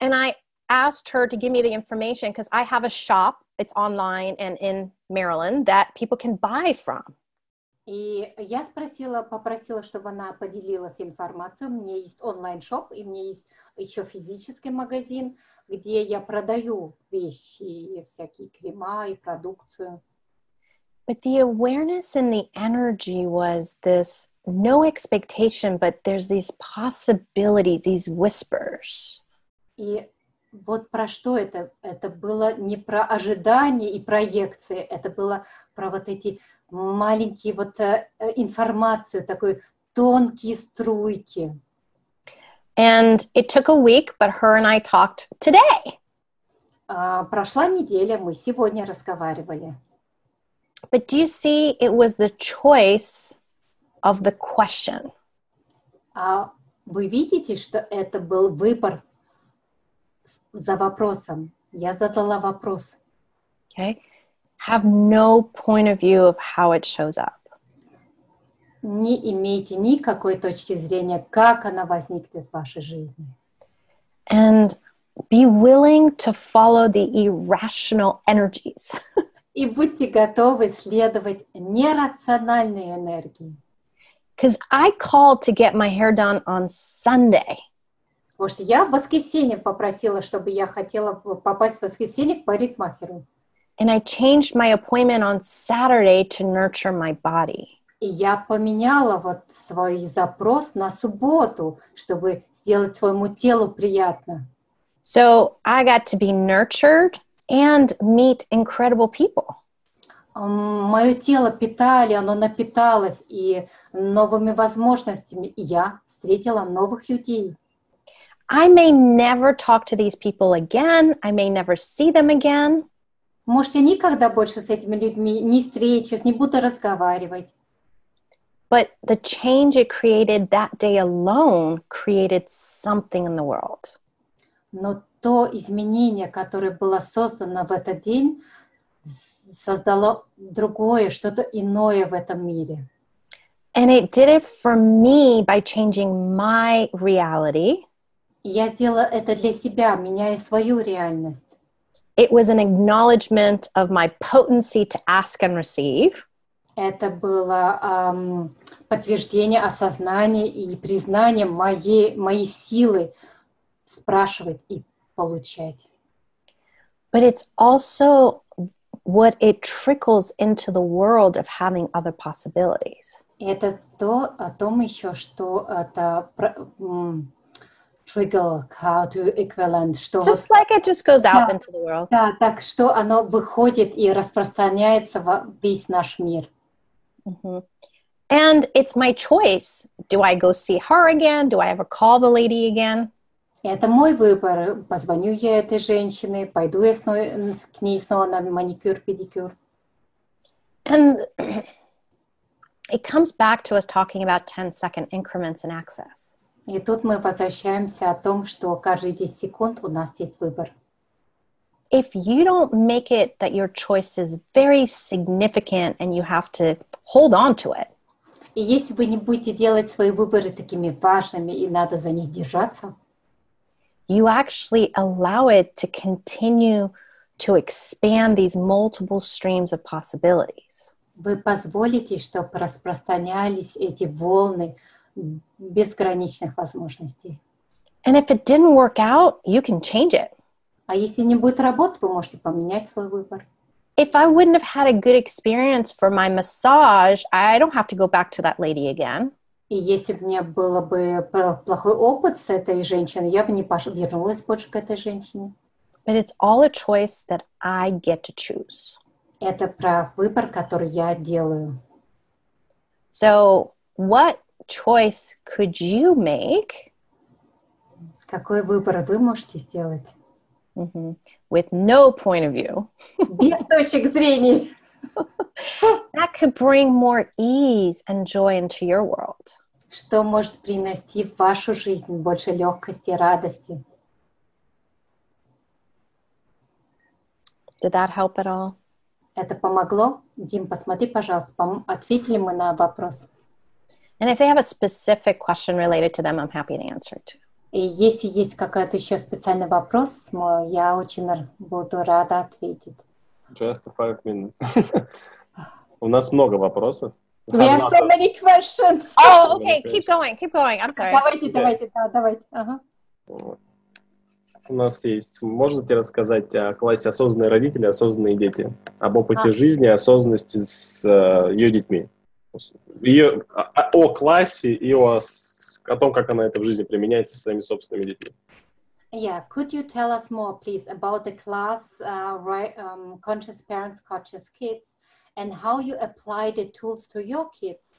[SPEAKER 1] And I asked her to give me the information because I have a shop. It's online and in Maryland that people can buy from.
[SPEAKER 2] И я попросила, чтобы она поделилась информацией. У меня есть онлайн-шоп, и у меня есть еще физический магазин, где я продаю вещи, всякие крема и продукцию.
[SPEAKER 1] But the awareness and the energy was this no expectation, but there's these possibilities, these whispers.
[SPEAKER 2] И вот про что это? Это было не про ожидания и проекции, это было про вот эти маленькие информацию, такой тонкие струйки.
[SPEAKER 1] And it took a week, but her and I talked today.
[SPEAKER 2] Прошла неделя, мы сегодня разговаривали.
[SPEAKER 1] But do you see, it was the choice of the question.
[SPEAKER 2] Вы видите, что это был выбор за вопросом. Я задала вопрос.
[SPEAKER 1] Okay? Have no point of view of how it shows up.
[SPEAKER 2] Не имейте никакой точки зрения, как она возникнет в вашей жизни.
[SPEAKER 1] And be willing to follow the irrational energies.
[SPEAKER 2] И будьте готовы следовать нерациональной энергии.
[SPEAKER 1] Because I called to get my hair done on Sunday.
[SPEAKER 2] Потому что я в воскресенье попросила, чтобы я хотела попасть в воскресенье к парикмахеру.
[SPEAKER 1] And I changed my appointment on Saturday to nurture my body.
[SPEAKER 2] И я поменяла свой запрос на субботу, чтобы сделать своему телу приятно.
[SPEAKER 1] So I got to be nurtured and meet incredible people.
[SPEAKER 2] Мое тело питали, оно напиталось и новыми возможностями, и я встретила новых людей.
[SPEAKER 1] I may never talk to these people again. I may never see them again.
[SPEAKER 2] Может, я никогда больше с этими людьми не встречусь, не буду разговаривать.
[SPEAKER 1] but the change it created that day alone created something in the world.
[SPEAKER 2] Но то изменение, которое было создано в этот день, создало другое, что-то иное в этом мире.
[SPEAKER 1] And it did it for me by changing my reality.
[SPEAKER 2] И я сделала это для себя, меняя свою реальность.
[SPEAKER 1] It was an acknowledgement of my potency to ask and receive.
[SPEAKER 2] Это было подтверждение осознания и признание моей силы спрашивать и получать.
[SPEAKER 1] But it's also what it trickles into the world of having other possibilities.
[SPEAKER 2] Это о том еще, что это trickle, how to equivalent, что
[SPEAKER 1] Just like it just goes out into the world.
[SPEAKER 2] Да, так что оно выходит и распространяется во весь наш мир.
[SPEAKER 1] Mm-hmm. And it's my choice. Do I go see her again? Do I ever call the lady again?
[SPEAKER 2] Это мой выбор. Позвоню я этой женщине, пойду я к ней снова на маникюр, педикюр.
[SPEAKER 1] And it comes back to us talking about 10-second increments in access.
[SPEAKER 2] И тут мы возвращаемся о том, что каждые 10 секунд у нас есть выбор.
[SPEAKER 1] If you don't make it that your choice is very significant and you have to hold on to it.
[SPEAKER 2] И если вы не будете делать свои выборы такими важными и надо за них держаться,
[SPEAKER 1] you actually allow it to continue to expand these multiple streams of possibilities.
[SPEAKER 2] Вы позволите, чтобы распространялись эти волны безграничных возможностей.
[SPEAKER 1] And if it didn't work out, you can change it.
[SPEAKER 2] А если не будет работать, вы можете поменять свой выбор.
[SPEAKER 1] If I wouldn't have had a good experience for my massage, I don't have to go back to that lady again.
[SPEAKER 2] И если бы у меня был бы плохой опыт с этой женщиной, я бы не вернулась больше к этой женщине.
[SPEAKER 1] But it's all a choice that I get to choose.
[SPEAKER 2] Это про выбор, который я делаю.
[SPEAKER 1] So, what choice could you make?
[SPEAKER 2] Какой выбор вы можете сделать?
[SPEAKER 1] Mm-hmm. With no point of view.
[SPEAKER 2] Без точек зрения.
[SPEAKER 1] That could bring more ease and joy into your world.
[SPEAKER 2] Что может принести в вашу жизнь больше легкости и радости?
[SPEAKER 1] Did that help at all?
[SPEAKER 2] Это помогло? Дим, посмотри, пожалуйста, ответили мы на вопрос.
[SPEAKER 1] And if they have a specific question related to them, I'm happy to answer it too.
[SPEAKER 2] И если есть какой-то еще специальный вопрос, я очень буду рада ответить.
[SPEAKER 3] Just 5 minutes. У нас много вопросов.
[SPEAKER 2] We have so many questions.
[SPEAKER 1] Oh, okay. Keep going. I'm sorry.
[SPEAKER 2] Давайте. Ага.
[SPEAKER 3] У нас есть. Можете рассказать о классе «Осознанные родители», «Осознанные дети», об опыте жизни, осознанности с ее детьми, о классе и о том, как она это в жизни применяет со своими собственными детьми.
[SPEAKER 2] Yeah, could you tell us more, please, about the class, conscious parents, conscious kids, and how you apply the tools to your kids?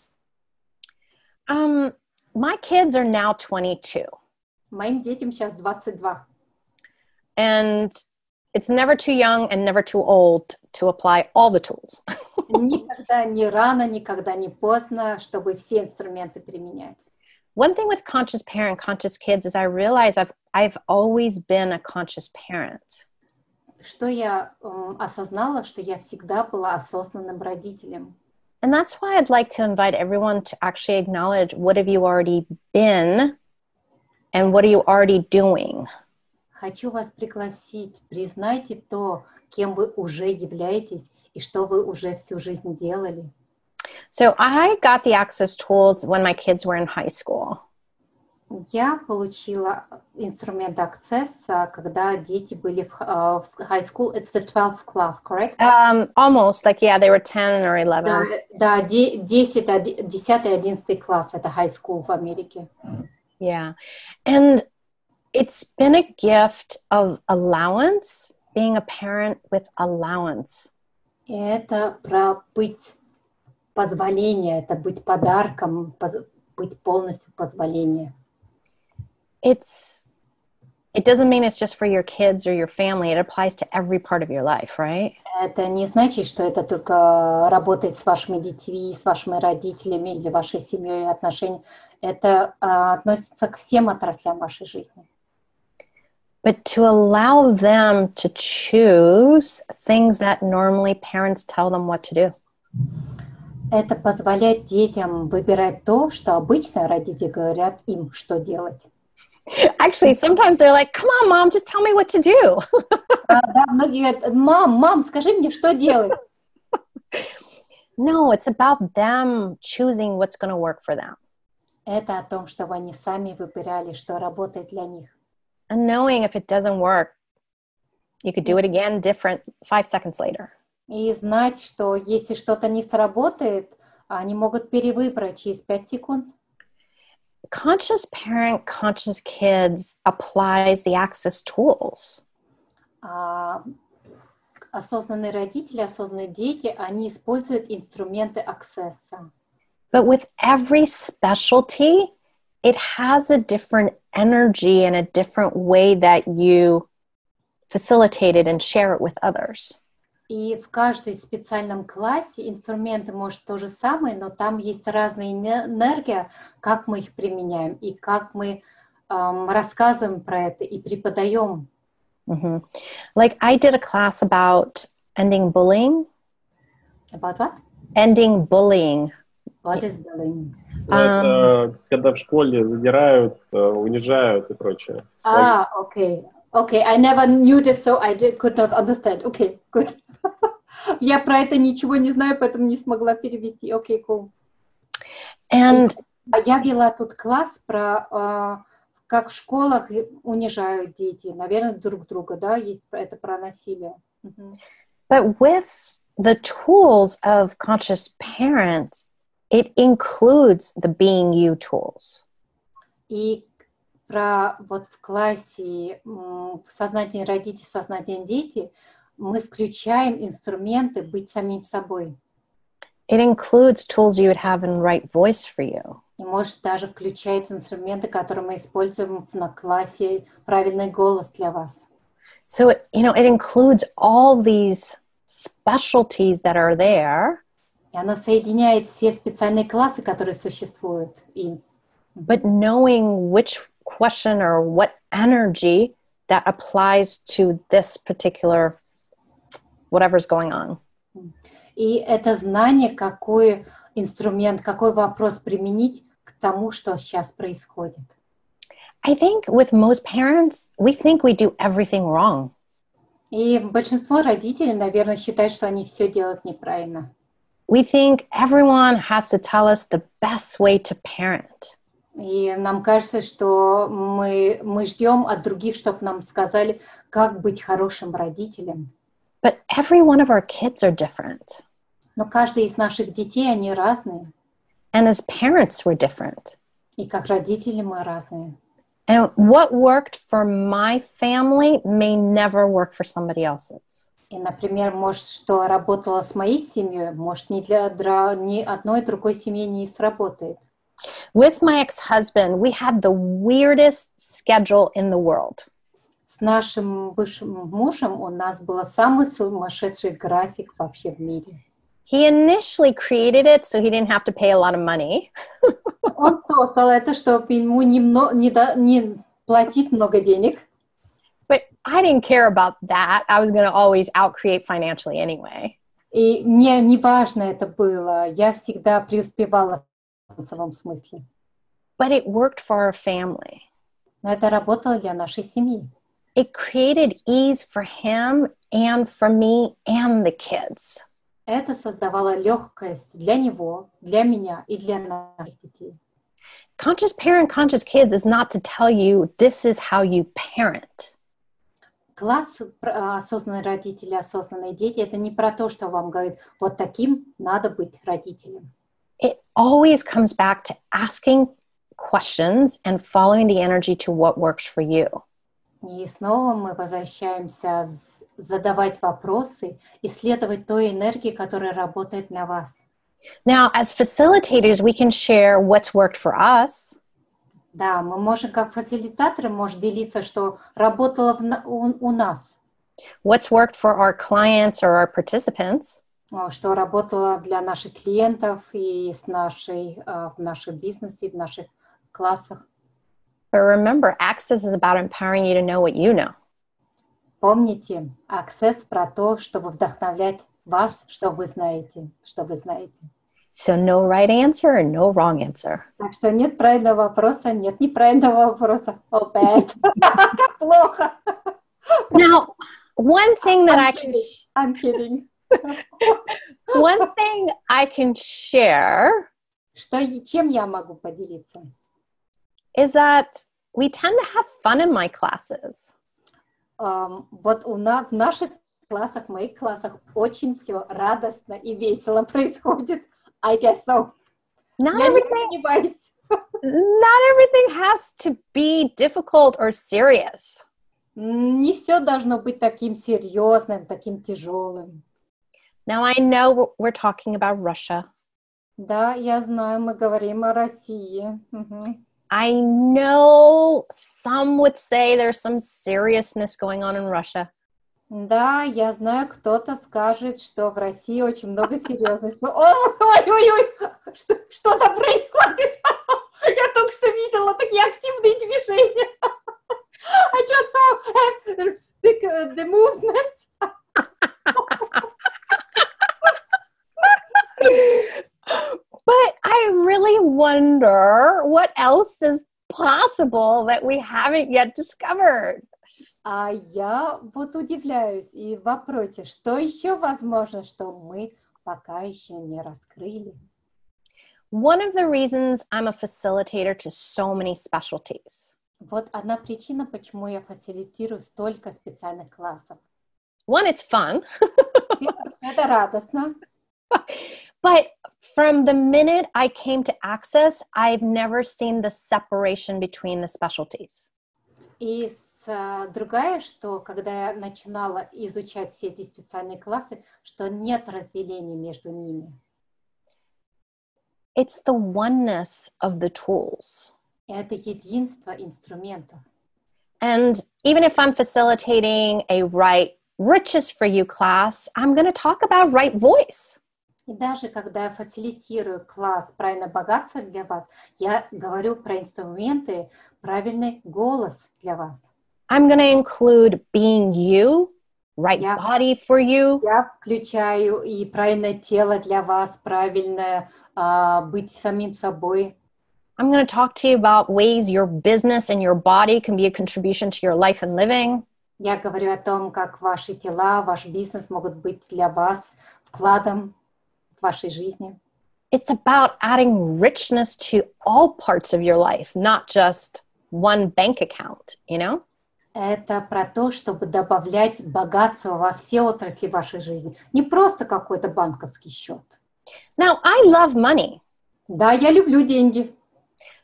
[SPEAKER 1] My kids are now 22.
[SPEAKER 2] Моим детям сейчас 22.
[SPEAKER 1] And it's never too young and never too old to apply all the tools.
[SPEAKER 2] Никогда не рано, никогда не поздно, чтобы все инструменты применять.
[SPEAKER 1] One thing with conscious parent, conscious kids is I realize I've always been a conscious parent.
[SPEAKER 2] Что я осознала, что я всегда была осознанным родителем.
[SPEAKER 1] And that's why I'd like to invite everyone to actually acknowledge what have you already been and what are you already doing.
[SPEAKER 2] Хочу вас пригласить, признайте то, кем вы уже являетесь и что вы уже всю жизнь делали.
[SPEAKER 1] So I got the access tools when my kids were in high school.
[SPEAKER 2] Я получила инструмент акцесса, когда дети были в high school. It's the 12th class, correct?
[SPEAKER 1] Almost, like, yeah, they were 10 or 11.
[SPEAKER 2] Да, 10-11 класс, это high school в Америке.
[SPEAKER 1] Yeah. And it's been a gift of allowance, being a parent with allowance.
[SPEAKER 2] И это про быть позволение, это быть подарком, быть полностью позволение.
[SPEAKER 1] It doesn't mean it's just for your kids or your family. It applies to every part of your life, right?
[SPEAKER 2] Это не значит, что это только работает с вашими детьми, с вашими родителями или вашей семьей отношения. Это относится к всем отраслям вашей жизни.
[SPEAKER 1] But to allow them to choose things that normally parents tell them what to do.
[SPEAKER 2] Это позволяет детям выбирать то, что обычно родители говорят им, что делать.
[SPEAKER 1] Actually, sometimes they're like, come on, mom, just tell me what to do.
[SPEAKER 2] Да, многие говорят, мам, скажи мне, что делать.
[SPEAKER 1] No, it's about them choosing what's going to work for them.
[SPEAKER 2] Это о том, чтобы они сами выбирали, что работает для них.
[SPEAKER 1] And knowing if it doesn't work, you could do it again different 5 seconds later.
[SPEAKER 2] И знать, что если что-то не сработает, они могут перевыбрать через 5 секунд.
[SPEAKER 1] Conscious parent, conscious kids applies the access tools.
[SPEAKER 2] Осознанные родители, осознанные дети, они используют инструменты аксесса.
[SPEAKER 1] But with every specialty, it has a different energy and a different way that you facilitate it and share it with others.
[SPEAKER 2] И в каждом специальном классе инструменты, может, то же самое, но там есть разная энергия, как мы их применяем и как мы рассказываем про это и преподаем.
[SPEAKER 1] Mm-hmm. Like I did a class about ending bullying.
[SPEAKER 2] About what?
[SPEAKER 1] Ending bullying.
[SPEAKER 2] What is bullying?
[SPEAKER 3] Это когда в школе задирают, унижают и прочее.
[SPEAKER 2] Okay. Okay, I never knew this, so I could not understand. Okay, good. Я про это ничего не знаю, поэтому не смогла перевести. Okay, cool.
[SPEAKER 1] And
[SPEAKER 2] я вела тут класс про как в школах унижают дети, наверное, друг друга, да, есть это про насилие.
[SPEAKER 1] But with the tools of conscious parent, it includes the being you tools.
[SPEAKER 2] И про вот в классе сознательные родители, сознательные дети, мы включаем инструменты быть самим собой.
[SPEAKER 1] It includes tools you would have in right voice for you.
[SPEAKER 2] И может даже включать инструменты, которые мы используем на классе, правильный голос для вас.
[SPEAKER 1] So, it includes all these specialties that are there.
[SPEAKER 2] И оно соединяет все специальные классы, которые существуют.
[SPEAKER 1] But knowing which question or what energy that applies to this particular whatever's going on.
[SPEAKER 2] И это знание, какой инструмент, какой вопрос применить к тому, что сейчас происходит.
[SPEAKER 1] I think with most parents, we think we do everything wrong.
[SPEAKER 2] И большинство родителей, наверное, считают, что они все делают неправильно.
[SPEAKER 1] We think everyone has to tell us the best way to parent.
[SPEAKER 2] И нам кажется, что мы ждем от других, чтобы нам сказали, как быть хорошим родителем.
[SPEAKER 1] But every one of our kids are different.
[SPEAKER 2] Но каждый из наших детей, они разные.
[SPEAKER 1] And as parents, we're different.
[SPEAKER 2] И как родители мы разные.
[SPEAKER 1] And what worked for my family may never work for somebody else's.
[SPEAKER 2] И, например, может, что работало с моей семьей, может, ни одной другой семьи не сработает.
[SPEAKER 1] With my ex-husband, we had the weirdest schedule in the world.
[SPEAKER 2] С нашим бывшим мужем у нас был самый сумасшедший график вообще в мире.
[SPEAKER 1] He initially created it so he didn't have to pay a lot of money.
[SPEAKER 2] Он создал это, чтобы ему не платить много денег.
[SPEAKER 1] But I didn't care about that. I was going to always out-create financially anyway.
[SPEAKER 2] И мне не важно это было. Я всегда преуспевала в финансовом смысле.
[SPEAKER 1] But it worked for our family.
[SPEAKER 2] Но это работало для нашей семьи.
[SPEAKER 1] It created ease for him and for me and the kids.
[SPEAKER 2] Это создавало легкость для него, для меня и для наших детей.
[SPEAKER 1] Conscious parent, conscious kids is not to tell you this is how you parent.
[SPEAKER 2] Класс осознанные родители, осознанные дети — это не про то, что вам говорят, вот таким надо быть родителем.
[SPEAKER 1] It always comes back to asking questions and following the energy to what works for you.
[SPEAKER 2] И снова мы возвращаемся задавать вопросы, исследовать той энергии, которая работает для вас.
[SPEAKER 1] Now, as facilitators, we can share what's worked for us.
[SPEAKER 2] Да, мы можем как фасилитаторы, можем делиться, что работало у нас.
[SPEAKER 1] What's worked for our clients or our participants.
[SPEAKER 2] Что работало для наших клиентов и в нашем бизнесе, в наших классах.
[SPEAKER 1] But remember, Access is about empowering you to know what you know.
[SPEAKER 2] Помните, Access про то, чтобы вдохновлять вас, что вы знаете, что вы знаете.
[SPEAKER 1] So no right answer and no wrong answer.
[SPEAKER 2] Так что нет правильного вопроса, нет неправильного вопроса. Oh, bad. Как плохо.
[SPEAKER 1] Now, one thing that
[SPEAKER 2] I'm kidding.
[SPEAKER 1] One thing I can share
[SPEAKER 2] Чем я могу поделиться?
[SPEAKER 1] Is that we tend to have fun in my classes.
[SPEAKER 2] Вот в наших классах, в моих классах очень все радостно и весело происходит. I guess so.
[SPEAKER 1] Not everything has to be difficult or serious.
[SPEAKER 2] Не все должно быть таким серьезным, таким тяжелым.
[SPEAKER 1] Now I know we're talking about Russia.
[SPEAKER 2] Да, я знаю, мы говорим о России.
[SPEAKER 1] I know some would say there's some seriousness going on in Russia.
[SPEAKER 2] Да, я знаю, кто-то скажет, что в России очень много серьезности. Ой-ой-ой, что там происходит? Я только что видела такие активные движения. I just saw the movements.
[SPEAKER 1] But I really wonder what else is possible that we haven't yet discovered.
[SPEAKER 2] А я вот удивляюсь и в вопросе, что еще возможно, что мы пока еще не раскрыли.
[SPEAKER 1] One of the reasons I'm a facilitator to so many specialties.
[SPEAKER 2] Вот одна причина, почему я фасилитирую столько специальных классов.
[SPEAKER 1] One, it's fun.
[SPEAKER 2] Это радостно.
[SPEAKER 1] But from the minute I came to Access, I've never seen the separation between the specialties.
[SPEAKER 2] И другая, что когда я начинала изучать все эти специальные классы, что нет разделения между ними.
[SPEAKER 1] It's the oneness of the tools.
[SPEAKER 2] Это единство инструментов.
[SPEAKER 1] And even if I'm facilitating a right riches for you class, I'm going to talk about right voice.
[SPEAKER 2] И даже когда я фасилитирую класс «Правильное богатство» для вас, я говорю про инструменты, правильный голос для вас.
[SPEAKER 1] I'm going to include being you, right body for you.
[SPEAKER 2] Я включаю и правильное тело для вас, правильное быть самим собой.
[SPEAKER 1] I'm going to talk to you about ways your business and your body can be a contribution to your life and living.
[SPEAKER 2] Я говорю о том, как ваши тела, ваш бизнес могут быть для вас вкладом в вашей жизни.
[SPEAKER 1] It's about adding richness to all parts of your life, not just one bank account, you know?
[SPEAKER 2] Это про то, чтобы добавлять богатство во все отрасли вашей жизни. Не просто какой-то банковский счет.
[SPEAKER 1] Now, I love money.
[SPEAKER 2] Да, я люблю деньги.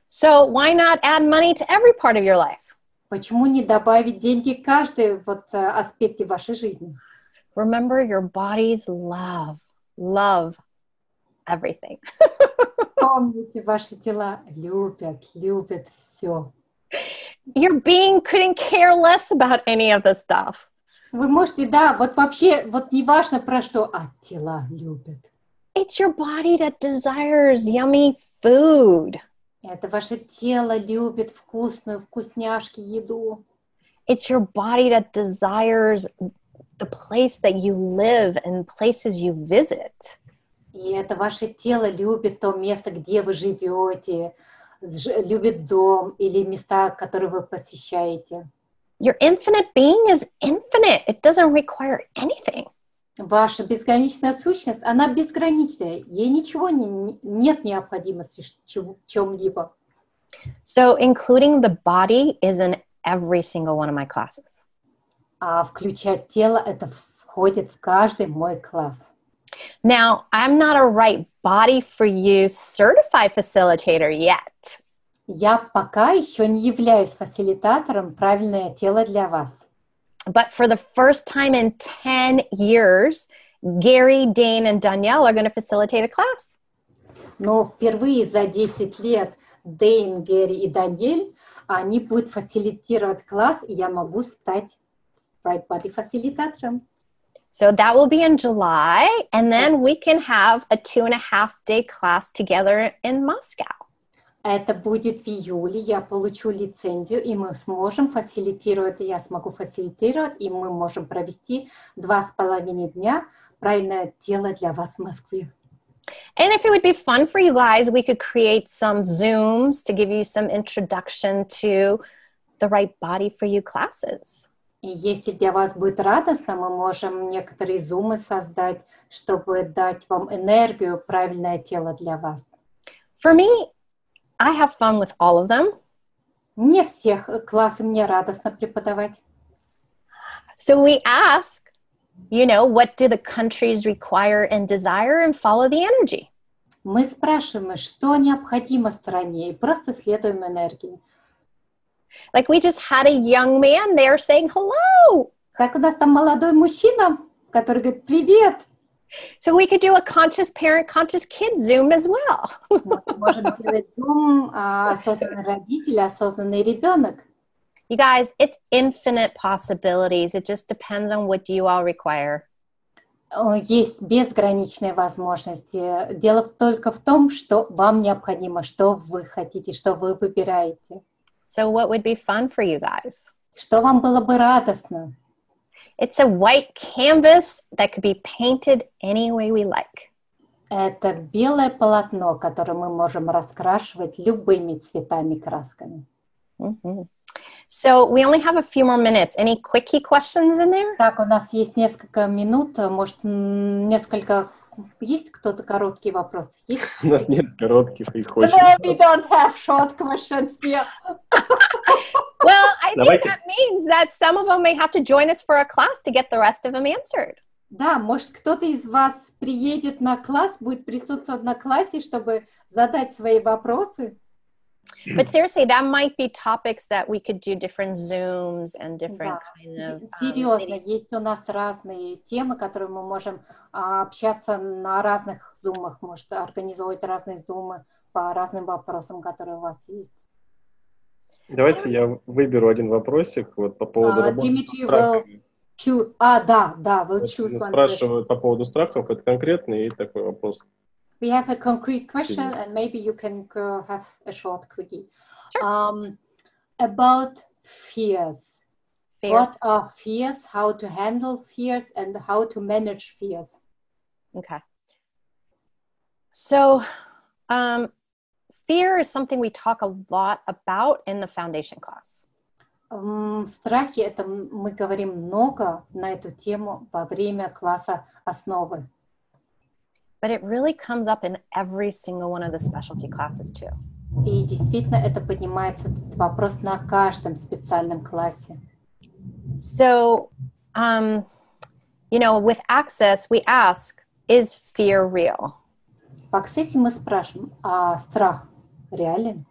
[SPEAKER 1] So why not add money to every part of your life?
[SPEAKER 2] Почему не добавить деньги в каждый аспекте вашей жизни?
[SPEAKER 1] Remember, your bodies love everything.
[SPEAKER 2] Помните, ваши тела любят все.
[SPEAKER 1] Your being couldn't care less about any of this stuff.
[SPEAKER 2] Вы можете, да, вот вообще, вот не важно про что, а тела любят.
[SPEAKER 1] It's your body that desires yummy food.
[SPEAKER 2] Это ваше тело любит вкусняшки, еду.
[SPEAKER 1] It's your body that desires the place that you live and places you visit.
[SPEAKER 2] И это ваше тело любит то место, где вы живете, любит дом или места, которые вы посещаете.
[SPEAKER 1] Your infinite being is infinite. It doesn't require anything.
[SPEAKER 2] Ваша безграничная сущность, она безграничная. Ей ничего нет необходимости в чем-либо.
[SPEAKER 1] So including the body is in every single one of my classes.
[SPEAKER 2] А включать тело, это входит в каждый мой класс.
[SPEAKER 1] Now, I'm not a right body for you certified facilitator yet.
[SPEAKER 2] Я пока еще не являюсь фасилитатором «Правильное тело для вас».
[SPEAKER 1] But for the first time in 10 years, Gary, Dane, and Danielle are going to facilitate a class.
[SPEAKER 2] Но впервые за 10 лет Дэйн, Гэри и Даниэль, они будут фасилитировать класс, и я могу стать Bright Body фасилитатором.
[SPEAKER 1] So that will be in July, and then we can have a 2.5-day class together in Moscow.
[SPEAKER 2] Это будет в июле, я получу лицензию, и мы сможем фасилитировать, я смогу фасилитировать, и мы можем провести 2,5 дня правильное тело для вас в Москве.
[SPEAKER 1] And if it would be fun for you guys, we could create some Zooms to give you some introduction to the right body for you classes.
[SPEAKER 2] И если для вас будет радостно, мы можем некоторые зумы создать, чтобы дать вам энергию, правильное тело для вас.
[SPEAKER 1] For me, I have fun with all of them.
[SPEAKER 2] Не всех классы мне радостно преподавать.
[SPEAKER 1] So we ask, you know, what do the countries require and desire, and follow the energy.
[SPEAKER 2] Мы спрашиваем, что необходимо стране, и просто следуем энергии.
[SPEAKER 1] Like we just had a young man there saying hello.
[SPEAKER 2] Как у нас там молодой мужчина, который говорит «Привет».
[SPEAKER 1] So we could do a conscious parent, conscious kid Zoom as well.
[SPEAKER 2] Мы можем делать Zoom, осознанный родитель, осознанный ребенок.
[SPEAKER 1] You guys, it's infinite possibilities. It just depends on what you all require.
[SPEAKER 2] Есть безграничные возможности. Дело только в том, что вам необходимо, что вы хотите, что вы выбираете.
[SPEAKER 1] So what would be fun for you guys?
[SPEAKER 2] Что вам было бы радостно?
[SPEAKER 1] It's a white canvas that could be painted any way we like.
[SPEAKER 2] Это белое полотно, которое мы можем раскрашивать любыми цветами, красками.
[SPEAKER 1] Mm-hmm. So we only have a few more minutes. Any quickie questions in there?
[SPEAKER 2] Так, у нас есть несколько минут, может, несколько... Есть кто-то короткий вопрос? Есть?
[SPEAKER 3] У нас нет коротких, их очень.
[SPEAKER 2] No, we don't have short questions here.
[SPEAKER 1] Well, I think that means that some of them may have to join us for a class to get the rest of them answered.
[SPEAKER 2] Да, может, кто-то из вас приедет на класс, будет присутствовать на классе, чтобы задать свои вопросы.
[SPEAKER 1] But seriously, that might be topics that we could do different Zooms and different kind of...
[SPEAKER 2] Серьезно, есть у нас разные темы, которые мы можем общаться на разных зумах, может, организовать разные зумы по разным вопросам, которые у вас есть.
[SPEAKER 3] Давайте я выберу один вопросик вот по поводу работы с страхами.
[SPEAKER 2] Will choose one.
[SPEAKER 3] Спрашивают по поводу страхов, это конкретный и такой вопрос.
[SPEAKER 2] We have a concrete question, and maybe you can have a short quickie.
[SPEAKER 1] Sure.
[SPEAKER 2] About fears.
[SPEAKER 1] Fear.
[SPEAKER 2] What are fears, how to handle fears, and how to manage fears?
[SPEAKER 1] Okay. So, fear is something we talk a lot about in the foundation class.
[SPEAKER 2] Страхи, это мы говорим много на эту тему во время класса основы.
[SPEAKER 1] But it really comes up in every single one of the specialty classes too.
[SPEAKER 2] И действительно это поднимается этот вопрос на каждом специальном классе.
[SPEAKER 1] So, you know, with Access, we ask, is fear real?
[SPEAKER 2] В Access мы спрашиваем, а страх реален?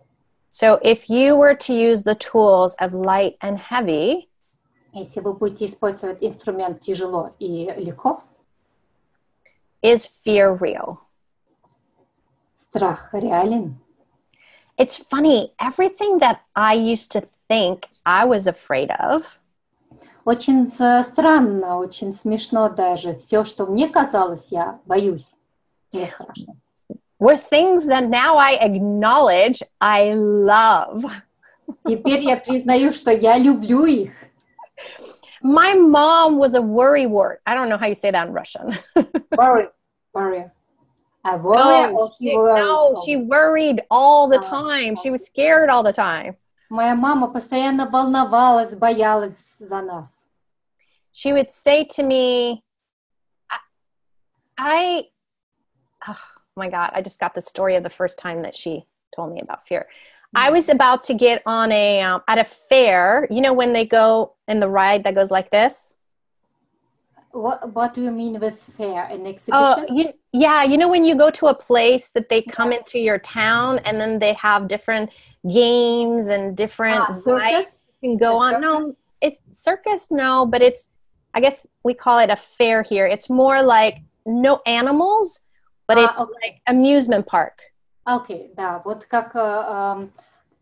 [SPEAKER 1] So if you were to use the tools of light and heavy,
[SPEAKER 2] если вы будете использовать инструмент тяжело и легко,
[SPEAKER 1] is fear real?
[SPEAKER 2] Страх реален?
[SPEAKER 1] It's funny, everything that I used to think I was afraid of,
[SPEAKER 2] очень странно, очень смешно даже. Все, что мне казалось, я боюсь. Мне страшно.
[SPEAKER 1] Were things that now I acknowledge I love.
[SPEAKER 2] Теперь я признаю, что я люблю их.
[SPEAKER 1] My mom was a worrywart. I don't know how you say that in Russian.
[SPEAKER 2] Worry. A worry
[SPEAKER 1] she worried all the time. She was scared all the time.
[SPEAKER 2] Моя мама постоянно волновалась, боялась за нас.
[SPEAKER 1] She would say to me, oh my God, I just got the story of the first time that she told me about fear. I was about to get on at a fair, you know, when they go in the ride that goes like this?
[SPEAKER 2] What do you mean with fair? An exhibition?
[SPEAKER 1] You know, when you go to a place that they come into your town and then they have different games and different rides you can go on. No, it's circus, no, but it's, I guess we call it a fair here. It's more like no animals, but it's like amusement park.
[SPEAKER 2] Окей, да, вот как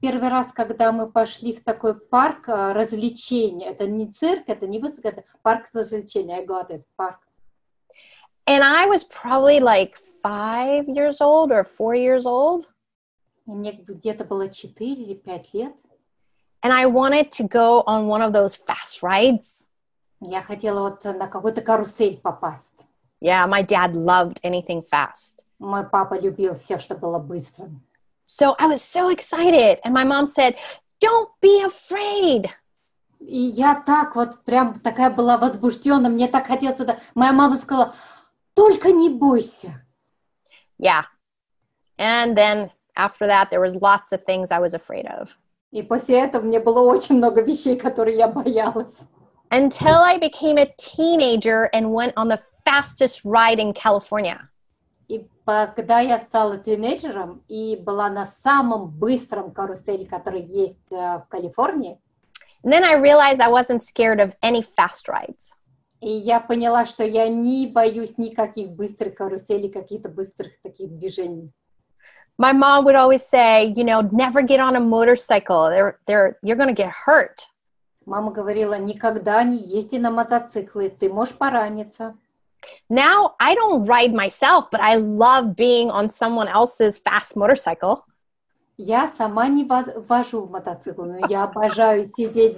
[SPEAKER 2] первый раз, когда мы пошли в такой парк развлечений, это не цирк, это не выставка, это парк развлечений, I got it, парк.
[SPEAKER 1] And I was probably like 5 years old or 4 years old.
[SPEAKER 2] И мне где-то было 4 или 5 лет.
[SPEAKER 1] And I wanted to go on one of those fast rides.
[SPEAKER 2] Я хотела вот на какую-то карусель попасть.
[SPEAKER 1] Yeah, my dad loved anything fast.
[SPEAKER 2] Мой папа любил все, что было быстрым.
[SPEAKER 1] So I was so excited. And my mom said, "Don't be afraid."
[SPEAKER 2] И я так вот прям такая была возбужденная, мне так хотелось туда. Моя мама сказала, только не бойся.
[SPEAKER 1] Yeah. And then after that, there was lots of things I was afraid of.
[SPEAKER 2] И после этого мне было очень много вещей, которые я боялась.
[SPEAKER 1] Until I became a teenager and went on the fastest ride in California.
[SPEAKER 2] И когда я стала тинейджером и была на самом быстром карусели, который есть в Калифорнии,
[SPEAKER 1] And then I realized I wasn't scared of any fast rides.
[SPEAKER 2] и я поняла, что я не боюсь никаких быстрых каруселей, каких-то быстрых таких движений.
[SPEAKER 1] My mom would always say, never get on a motorcycle. You're going to get hurt.
[SPEAKER 2] Мама говорила, никогда не езди на мотоцикле, ты можешь пораниться.
[SPEAKER 1] Now I don't ride myself, but I love being on someone else's fast motorcycle.
[SPEAKER 2] Я сама не вожу мотоцикл, но я обожаю сидеть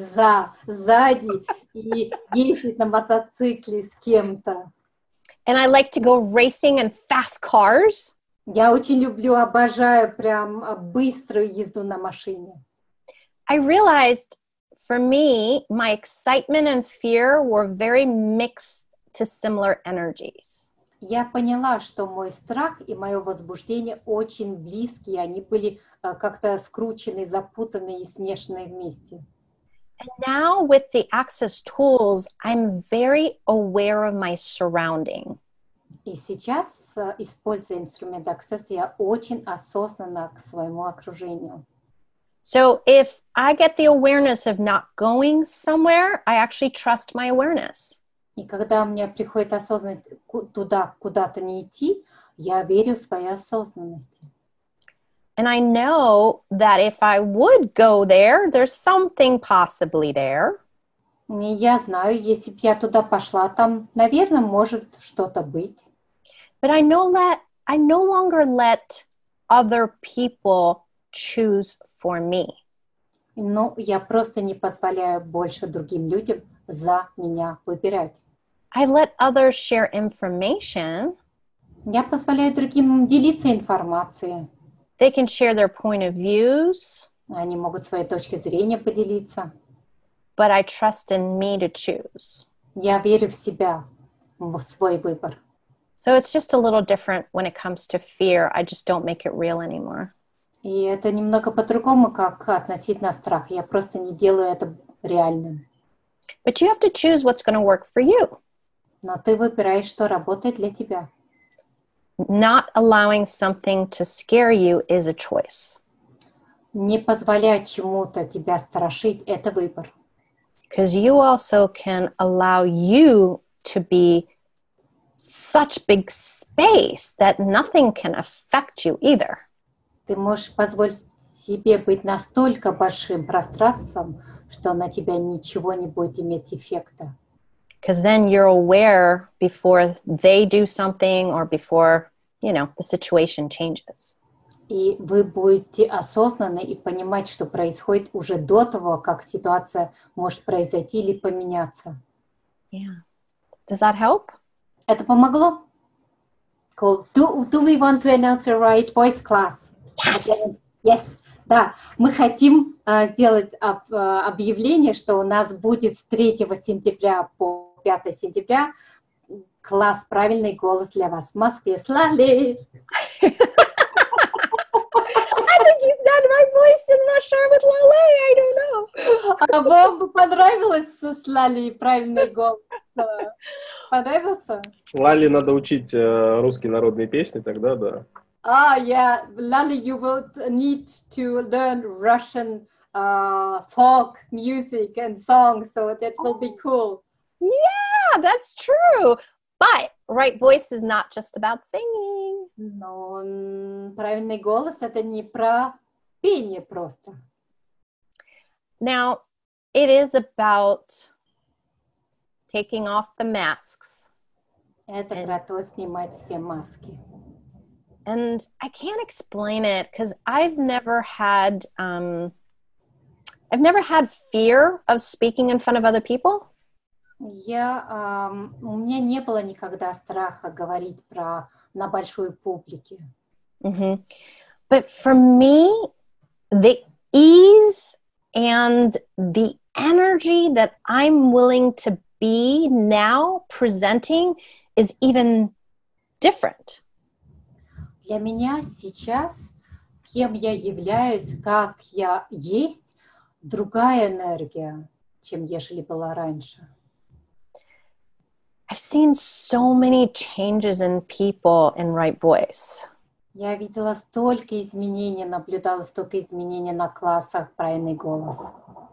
[SPEAKER 2] сзади и ездить на мотоцикле с кем-то.
[SPEAKER 1] And I like to go racing in fast cars.
[SPEAKER 2] Я очень люблю, обожаю прям быструю езду на машине.
[SPEAKER 1] I realized for me, my excitement and fear were very mixed to similar energies.
[SPEAKER 2] Я поняла, что мой страх и мое возбуждение очень близкие, они были как-то скручены, запутаны и смешаны вместе.
[SPEAKER 1] And now with the Access tools, I'm very aware of my surrounding.
[SPEAKER 2] И сейчас, используя инструмент Access, я очень осознанна к своему окружению.
[SPEAKER 1] So if I get the awareness of not going somewhere, I actually trust my awareness.
[SPEAKER 2] И когда у меня приходит осознанность туда, куда-то не идти, я верю в свою осознанность.
[SPEAKER 1] And I know that if I would go there, there's something possibly there.
[SPEAKER 2] И я знаю, если бы я туда пошла, там, наверное, может что-то быть.
[SPEAKER 1] But I know that I no longer let other people choose for me.
[SPEAKER 2] Но я просто не позволяю больше другим людям за меня выбирать.
[SPEAKER 1] I let others share information.
[SPEAKER 2] Я позволяю другим делиться информацией.
[SPEAKER 1] They can share their point of views.
[SPEAKER 2] Они могут своей точки зрения поделиться.
[SPEAKER 1] But I trust in me to choose.
[SPEAKER 2] Я верю в себя, в свой выбор.
[SPEAKER 1] So it's just a little different when it comes to fear. I just don't make it real anymore.
[SPEAKER 2] И это немного по-другому, как относительно страха. Я просто не делаю это реальным.
[SPEAKER 1] But you have to choose what's going to work for you.
[SPEAKER 2] Но ты выбираешь, что работает для тебя.
[SPEAKER 1] Not allowing something to scare you is a choice.
[SPEAKER 2] Не позволять чему-то тебя страшить – это выбор.
[SPEAKER 1] Because you also can allow you to be such big space that nothing can affect you either.
[SPEAKER 2] Ты можешь позволить себе быть настолько большим пространством, что на тебя ничего не будет иметь эффекта.
[SPEAKER 1] Because then you're aware before they do something or before, the situation changes.
[SPEAKER 2] И вы будете осознанны и понимать, что происходит уже до того, как ситуация может произойти или поменяться.
[SPEAKER 1] Yeah. Does that help?
[SPEAKER 2] Это помогло? Cool. Do we want to announce a right voice class?
[SPEAKER 1] Yes!
[SPEAKER 2] Yes. Да, мы хотим сделать объявление, что у нас будет с 3 сентября по 5 сентября класс «Правильный голос» для вас в Москве с Лали.
[SPEAKER 1] I think you said my voice in Russian with Laleh. I don't know.
[SPEAKER 2] А вам бы понравилось с Лали правильный голос? Понравился?
[SPEAKER 3] Лали надо учить русские народные песни, тогда да.
[SPEAKER 2] Yeah, Lali, you will need to learn Russian folk music and songs, so that will be cool.
[SPEAKER 1] Yeah, that's true. But right voice is not just about singing.
[SPEAKER 2] Но правильный голос — это не про пение просто.
[SPEAKER 1] Now, it is about taking off the masks.
[SPEAKER 2] Это про то, снимать все маски.
[SPEAKER 1] And I can't explain it because I've never had fear of speaking in front of other people.
[SPEAKER 2] У меня не было никогда страха говорить на большой публике.
[SPEAKER 1] Mm-hmm. But for me, the ease and the energy that I'm willing to be now presenting is even different.
[SPEAKER 2] Для меня сейчас, кем я являюсь, как я есть, другая энергия, чем ежели была раньше.
[SPEAKER 1] I've seen so many changes in people in right voice.
[SPEAKER 2] Я видела столько изменений, наблюдала столько изменений на классах «Правильный голос».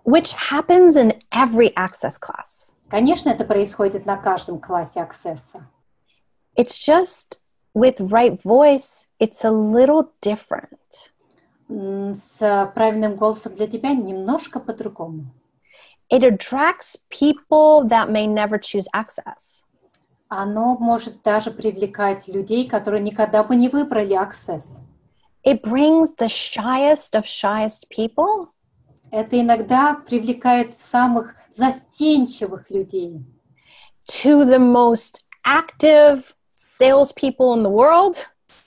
[SPEAKER 1] Which happens in every access class.
[SPEAKER 2] Конечно, это происходит на каждом классе аксесса.
[SPEAKER 1] It's just with right voice, it's a little different.
[SPEAKER 2] С правильным голосом для тебя немножко по-другому.
[SPEAKER 1] It attracts people that may never choose access.
[SPEAKER 2] Оно может даже привлекать людей, которые никогда бы не выбрали аксесс.
[SPEAKER 1] It brings the shyest of shyest people.
[SPEAKER 2] Это иногда привлекает самых застенчивых людей.
[SPEAKER 1] To the most active salespeople in the world.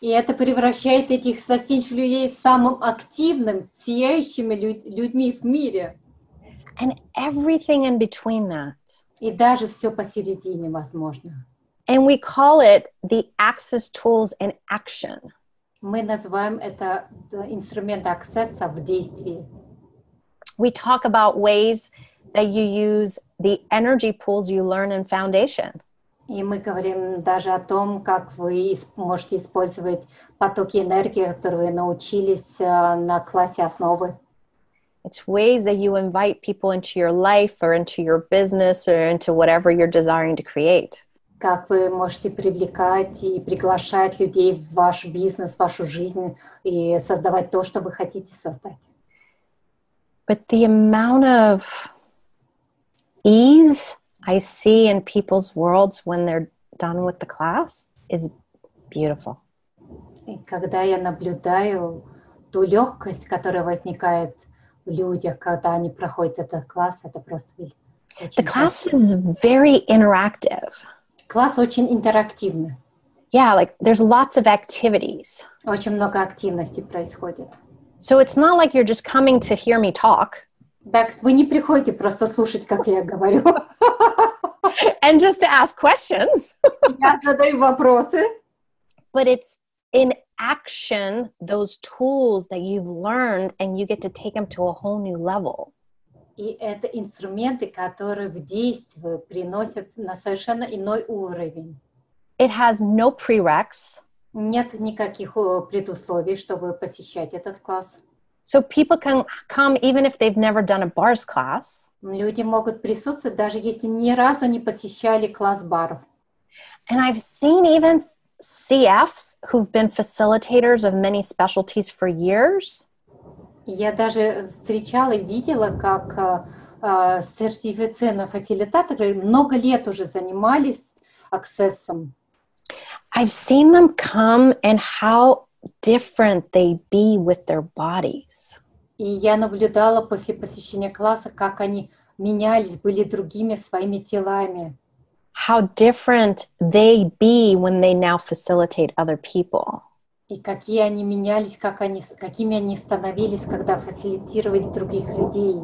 [SPEAKER 2] И это превращает этих застенчивых людей самым активным, сияющими людьми в мире.
[SPEAKER 1] And everything in between that.
[SPEAKER 2] И даже все посередине возможно.
[SPEAKER 1] And we call it the access tools in action.
[SPEAKER 2] Мы называем это инструмент аксесса в действии.
[SPEAKER 1] We talk about ways that you use the energy pools you learn in foundation.
[SPEAKER 2] И мы говорим даже о том, как вы можете использовать потоки энергии, которые вы научились на классе основы.
[SPEAKER 1] It's ways that you invite people into your life or into your business or into whatever you're desiring to create.
[SPEAKER 2] Как вы можете привлекать и приглашать людей в ваш бизнес, в вашу жизнь и создавать то, что вы хотите создать.
[SPEAKER 1] But the amount of ease I see in people's worlds when they're done with the class is beautiful.
[SPEAKER 2] И когда я наблюдаю ту легкость, которая возникает в людях, когда они проходят этот класс, это просто очень
[SPEAKER 1] The class is very interactive.
[SPEAKER 2] Класс очень интерактивный.
[SPEAKER 1] Yeah, like there's lots of activities.
[SPEAKER 2] Очень много активности происходит.
[SPEAKER 1] So it's not like you're just coming to hear me talk.
[SPEAKER 2] Так, вы не приходите просто слушать, как я говорю.
[SPEAKER 1] And just to ask questions.
[SPEAKER 2] Я задаю вопросы.
[SPEAKER 1] But it's in action, those tools that you've learned, and you get to take them to a whole new level.
[SPEAKER 2] И это инструменты, которые в действии приносят на совершенно иной уровень.
[SPEAKER 1] It has no prereqs.
[SPEAKER 2] Нет никаких предусловий, чтобы посещать этот класс.
[SPEAKER 1] So people can come even if they've never done a bars class.
[SPEAKER 2] Люди могут присутствовать, даже если ни разу не посещали класс баров.
[SPEAKER 1] And I've seen even CFs who've been facilitators of many specialties for years.
[SPEAKER 2] Я даже встречала и видела, как сертифицированные фасилитаторы много лет уже занимались аксессом.
[SPEAKER 1] I've seen them come and how different they be with their bodies.
[SPEAKER 2] И я наблюдала после посещения класса, как они менялись, были другими своими телами.
[SPEAKER 1] How different they be when they now facilitate other people.
[SPEAKER 2] И какие они менялись, какими они становились, когда фасилитировали других людей.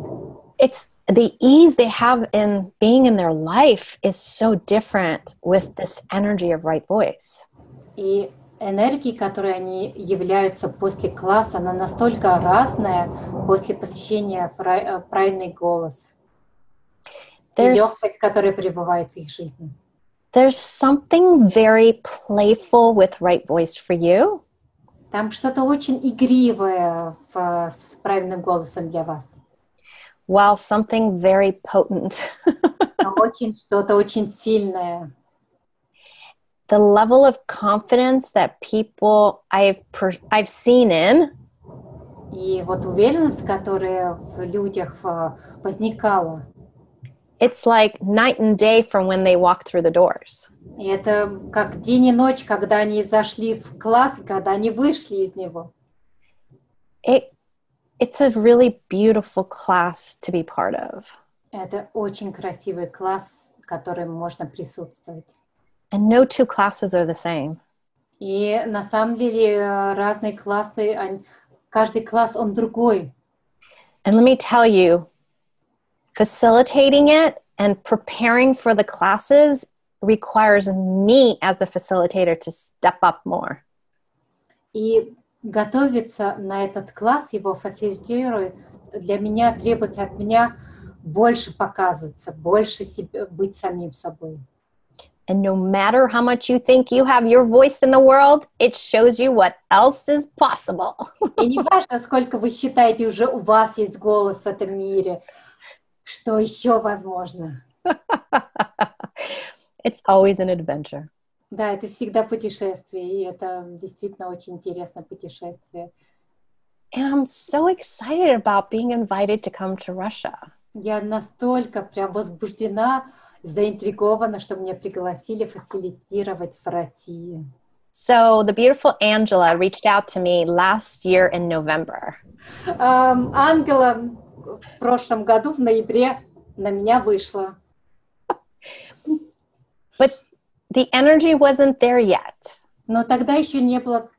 [SPEAKER 1] It's the ease they have in being in their life is so different with this energy of right voice.
[SPEAKER 2] И энергии, которые они являются после класса, она настолько разная после посещения правильный голос. И легкость, которая пребывает в их жизни.
[SPEAKER 1] There's something very playful with right voice for you.
[SPEAKER 2] Там что-то очень игривое с правильным голосом для вас.
[SPEAKER 1] While something very potent.
[SPEAKER 2] Что-то очень сильное.
[SPEAKER 1] the level of confidence that people I've seen in.
[SPEAKER 2] И вот уверенность, которая в людях возникала.
[SPEAKER 1] It's like night and day from when they walk through the doors.
[SPEAKER 2] И это как день и ночь, когда они зашли в класс, когда они вышли из него.
[SPEAKER 1] It's a really beautiful class to be part of.
[SPEAKER 2] Это очень красивый класс, в котором можно присутствовать.
[SPEAKER 1] And no two classes are the same.
[SPEAKER 2] И на самом деле разные классы, каждый класс, он другой.
[SPEAKER 1] And let me tell you, facilitating it and preparing for the classes requires me as a facilitator to step up more.
[SPEAKER 2] И готовиться на этот класс, его фасилитировать, для меня требуется от меня больше показываться, больше быть самим собой.
[SPEAKER 1] And no matter how much you think you have your voice in the world, it shows you what else is possible.
[SPEAKER 2] И не важно, сколько вы считаете, уже у вас есть голос в этом мире, что еще возможно.
[SPEAKER 1] It's always an adventure.
[SPEAKER 2] Да, это всегда путешествие, и это действительно очень интересное путешествие.
[SPEAKER 1] And I'm so excited about being invited to come to Russia.
[SPEAKER 2] Я настолько прям возбуждена, заинтригована, что меня пригласили фасилитировать в России.
[SPEAKER 1] So the beautiful Angela reached out to me last year in November.
[SPEAKER 2] Ангела в прошлом году, в ноябре, на меня вышла.
[SPEAKER 1] But the energy wasn't there yet.
[SPEAKER 2] Но тогда еще не было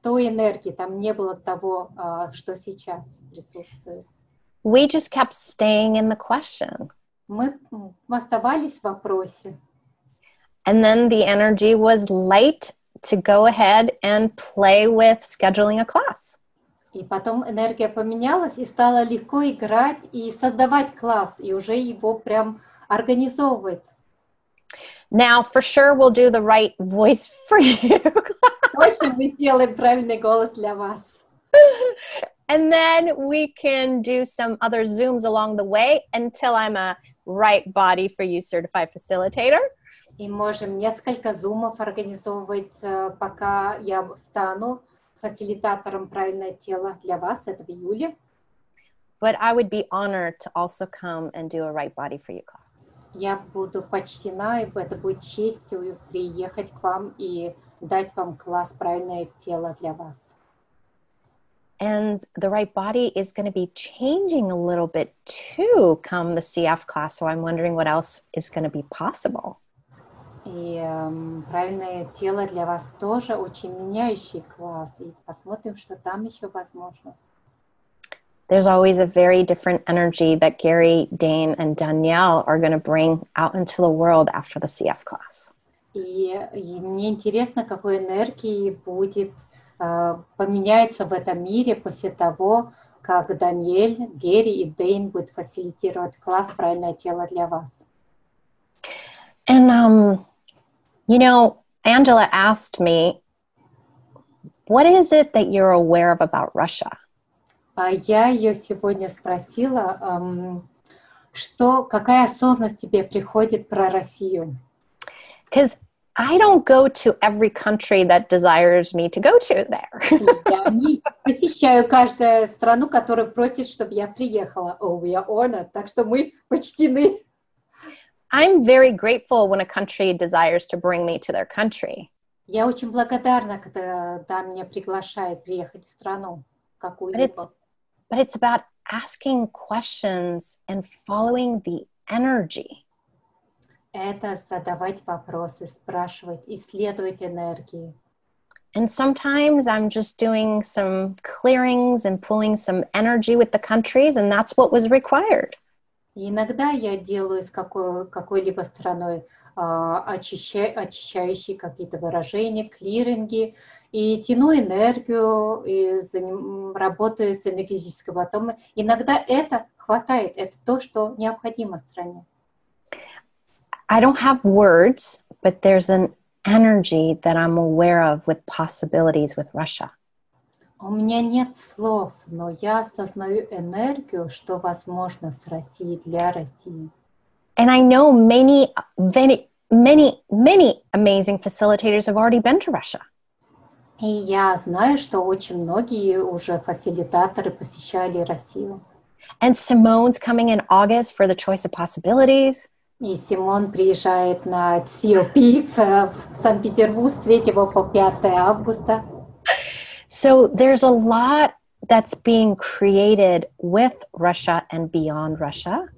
[SPEAKER 2] той энергии, там не было того, что сейчас присутствует.
[SPEAKER 1] We just kept staying in the question.
[SPEAKER 2] Мы оставались в вопросе.
[SPEAKER 1] And then the energy was light to go ahead and play with scheduling a class.
[SPEAKER 2] И потом энергия поменялась, и стало легко играть и создавать класс, и уже его прям организовывать.
[SPEAKER 1] Now, for sure, we'll do the right voice for you.
[SPEAKER 2] Точно мы сделаем правильный голос для вас.
[SPEAKER 1] And then we can do some other Zooms along the way until I'm a right body for you certified facilitator.
[SPEAKER 2] И можем несколько зумов организовывать, пока я стану фасилитатором «Правильное тело» для вас. Это в июле.
[SPEAKER 1] But I would be honored to also come and do a right body for you class.
[SPEAKER 2] Я буду почтена, и это будет честью приехать к вам и дать вам класс «Правильное тело» для вас.
[SPEAKER 1] And the right body is going to be changing a little bit too come the CF class. So I'm wondering what else is going to be possible.
[SPEAKER 2] И правильное тело для вас тоже очень меняющий класс. И посмотрим, что там еще возможно.
[SPEAKER 1] There's always a very different energy that Gary, Dane, and Danielle are going to bring out into the world after the CF class.
[SPEAKER 2] И мне интересно, какой энергии будет поменяется в этом мире после того, как Даниэль, Гэри и Дэйн будут фасилитировать класс «Правильное тело» для вас.
[SPEAKER 1] And, you know, Angela asked me, what is it that you're aware of about Russia?
[SPEAKER 2] А я ее сегодня спросила, какая осознанность тебе приходит про Россию?
[SPEAKER 1] Because I don't go to every country that desires me to go to there.
[SPEAKER 2] Я не посещаю каждую страну, которая просит, чтобы я приехала. Oh, we are honored. Так что мы почтены.
[SPEAKER 1] I'm very grateful when a country desires to bring me to their country.
[SPEAKER 2] Я очень благодарна, когда меня приглашают приехать в страну какую-либо.
[SPEAKER 1] But it's about asking questions and following the energy.
[SPEAKER 2] Это задавать вопросы, спрашивать, исследовать энергии.
[SPEAKER 1] And sometimes I'm just doing some clearings and pulling some energy with the countries, and that's what was required.
[SPEAKER 2] И иногда я делаю с какой-либо страной очищающие какие-то выражения, клиринги, и тяну энергию, и работаю с энергетическим атомом. Иногда это хватает, это то, что необходимо стране.
[SPEAKER 1] I don't have words, but there's an energy that I'm aware of with possibilities with Russia.
[SPEAKER 2] У меня нет слов, но я осознаю энергию, что возможно с Россией, для России.
[SPEAKER 1] And I know many many amazing facilitators have already been to Russia.
[SPEAKER 2] И я знаю, что очень многие уже фасилитаторы посещали Россию.
[SPEAKER 1] And Simone's coming in August for the Choice of Possibilities.
[SPEAKER 2] И Симон приезжает на COP в Санкт-Петербург с 3 по 5 августа.
[SPEAKER 1] So there's a lot that's being created with Russia and beyond Russia.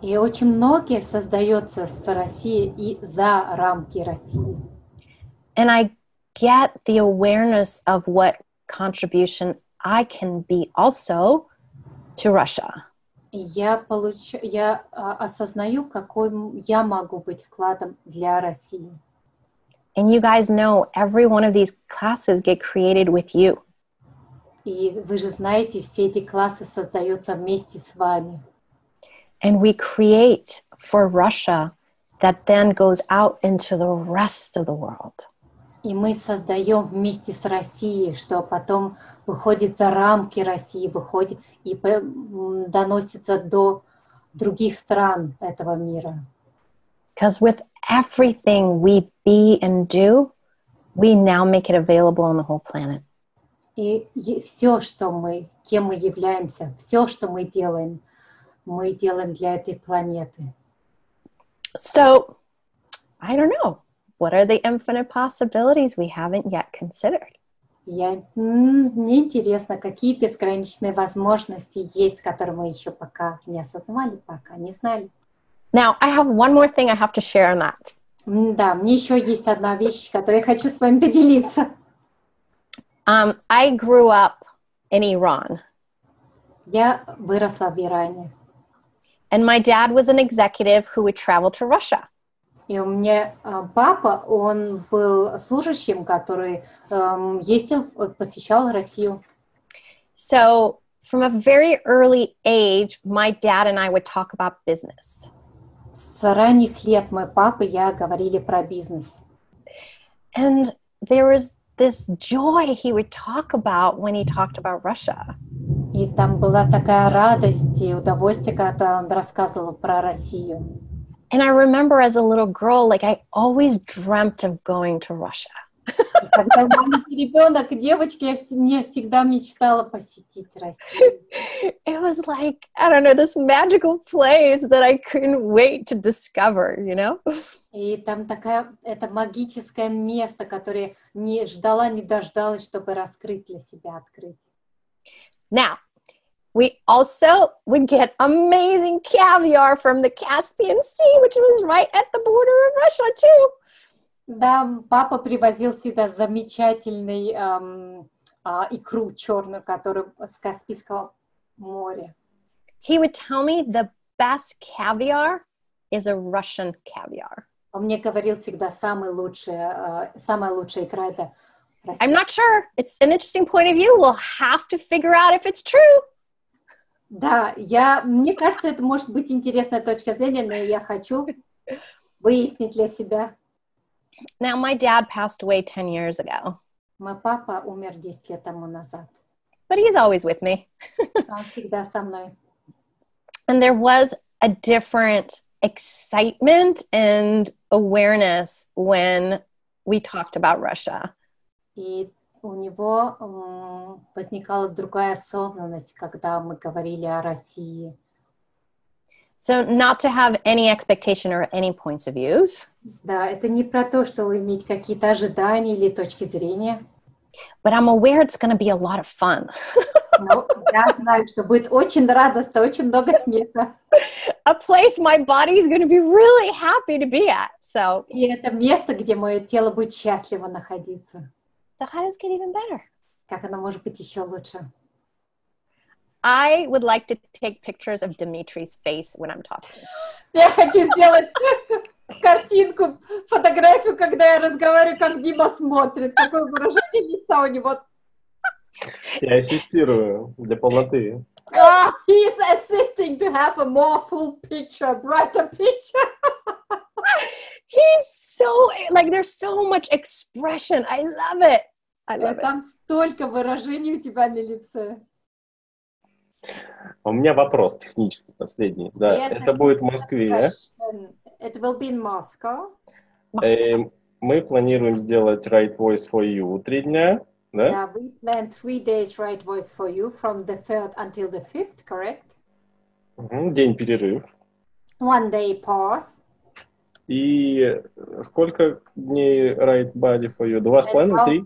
[SPEAKER 2] И очень многие создается с Россией и за рамки России.
[SPEAKER 1] And I get the awareness of what contribution I can be also to Russia.
[SPEAKER 2] И я осознаю, какой я могу быть вкладом для России.
[SPEAKER 1] And you guys know every one of these classes get created with you.
[SPEAKER 2] И вы же знаете, все эти классы создаются вместе с вами.
[SPEAKER 1] And we create for Russia that then goes out into the rest of the world.
[SPEAKER 2] И мы создаем вместе с Россией, что потом выходит за рамки России, выходит и доносится до других стран этого мира.
[SPEAKER 1] Because with everything we be and do, we now make it available on the whole planet.
[SPEAKER 2] И все, что мы, кем мы являемся, все, что мы делаем для этой планеты.
[SPEAKER 1] So, I don't know. What are the infinite possibilities we haven't yet considered?
[SPEAKER 2] Мне интересно, какие бесконечные возможности есть, которые мы еще пока не осознавали, пока не знали.
[SPEAKER 1] Now, I have one more thing I have to share on that.
[SPEAKER 2] Да, мне еще есть одна вещь, которой я хочу с вами поделиться.
[SPEAKER 1] I grew up in Iran.
[SPEAKER 2] Я выросла в Иране.
[SPEAKER 1] And my dad was an executive who would travel to Russia.
[SPEAKER 2] И у меня папа, он был служащим, который посещал Россию.
[SPEAKER 1] So, from a very early age, my dad and I would talk about business.
[SPEAKER 2] С ранних лет мой папа и я говорили про бизнес.
[SPEAKER 1] And there was this joy he would talk about when he talked about Russia.
[SPEAKER 2] И там была такая радость и удовольствие, когда он рассказывал про Россию.
[SPEAKER 1] And I remember as a little girl, like I always dreamt of going to Russia.
[SPEAKER 2] И когда я маленький ребенок, девочка, я всегда мечтала посетить Россию.
[SPEAKER 1] It was like, I don't know, this magical place that I couldn't wait to discover, you know?
[SPEAKER 2] И там это магическое место, которое не ждала, не дождалась, чтобы раскрыть для себя, открыть.
[SPEAKER 1] Now, we also would get amazing caviar from the Caspian Sea, which was right at the border of Russia, too.
[SPEAKER 2] Да, папа привозил всегда замечательный икру черную, которую с Каспийского моря.
[SPEAKER 1] He would tell me the best caviar is a Russian caviar.
[SPEAKER 2] Он мне говорил всегда, самая лучшая икра — это Россия.
[SPEAKER 1] I'm not sure. It's an interesting point of view. We'll have to figure out if it's true.
[SPEAKER 2] Да, мне кажется, это может быть интересная точка зрения, но я хочу выяснить для себя.
[SPEAKER 1] Now, my dad passed away 10 years ago.
[SPEAKER 2] Мой папа умер 10 лет тому назад.
[SPEAKER 1] But he's always with me.
[SPEAKER 2] Он всегда со мной.
[SPEAKER 1] And there was a different excitement and awareness when we talked about Russia.
[SPEAKER 2] И у него возникала другая осознанность, когда мы говорили о России.
[SPEAKER 1] So not to have any expectation or any points of views.
[SPEAKER 2] Да, это не про то, что иметь какие-то ожидания или точки зрения.
[SPEAKER 1] But I'm aware it's going to be a lot of fun.
[SPEAKER 2] Но я знаю, что будет очень радостно, очень много смеха.
[SPEAKER 1] A place my body is going to be really happy to be at. So,
[SPEAKER 2] И это место, где мое тело будет счастливо находиться.
[SPEAKER 1] so how does it get even better?
[SPEAKER 2] Как оно может быть еще лучше?
[SPEAKER 1] I would like to take pictures of Dimitri's face when I'm talking.
[SPEAKER 2] Я хочу сделать картинку, фотографию, когда я разговариваю, как Дима смотрит, какое выражение лица у него.
[SPEAKER 3] Я ассистирую для полноты.
[SPEAKER 2] He's assisting to have a more full picture, brighter picture.
[SPEAKER 1] He's so, like, there's so much expression. I love it. I love it.
[SPEAKER 2] Там столько выражений у тебя на лице.
[SPEAKER 3] У меня вопрос технический, последний. Да,
[SPEAKER 2] Yes,
[SPEAKER 3] это будет в Москве.
[SPEAKER 2] It will be in Moscow.
[SPEAKER 3] Мы планируем сделать Right Voice for You 3 дня, да?
[SPEAKER 2] Yeah, we plan 3 days right voice for you from the 3rd until the 5th, correct?
[SPEAKER 3] День перерыв.
[SPEAKER 2] 1 day pause.
[SPEAKER 3] И сколько дней Right Body for You? 2,5, 3?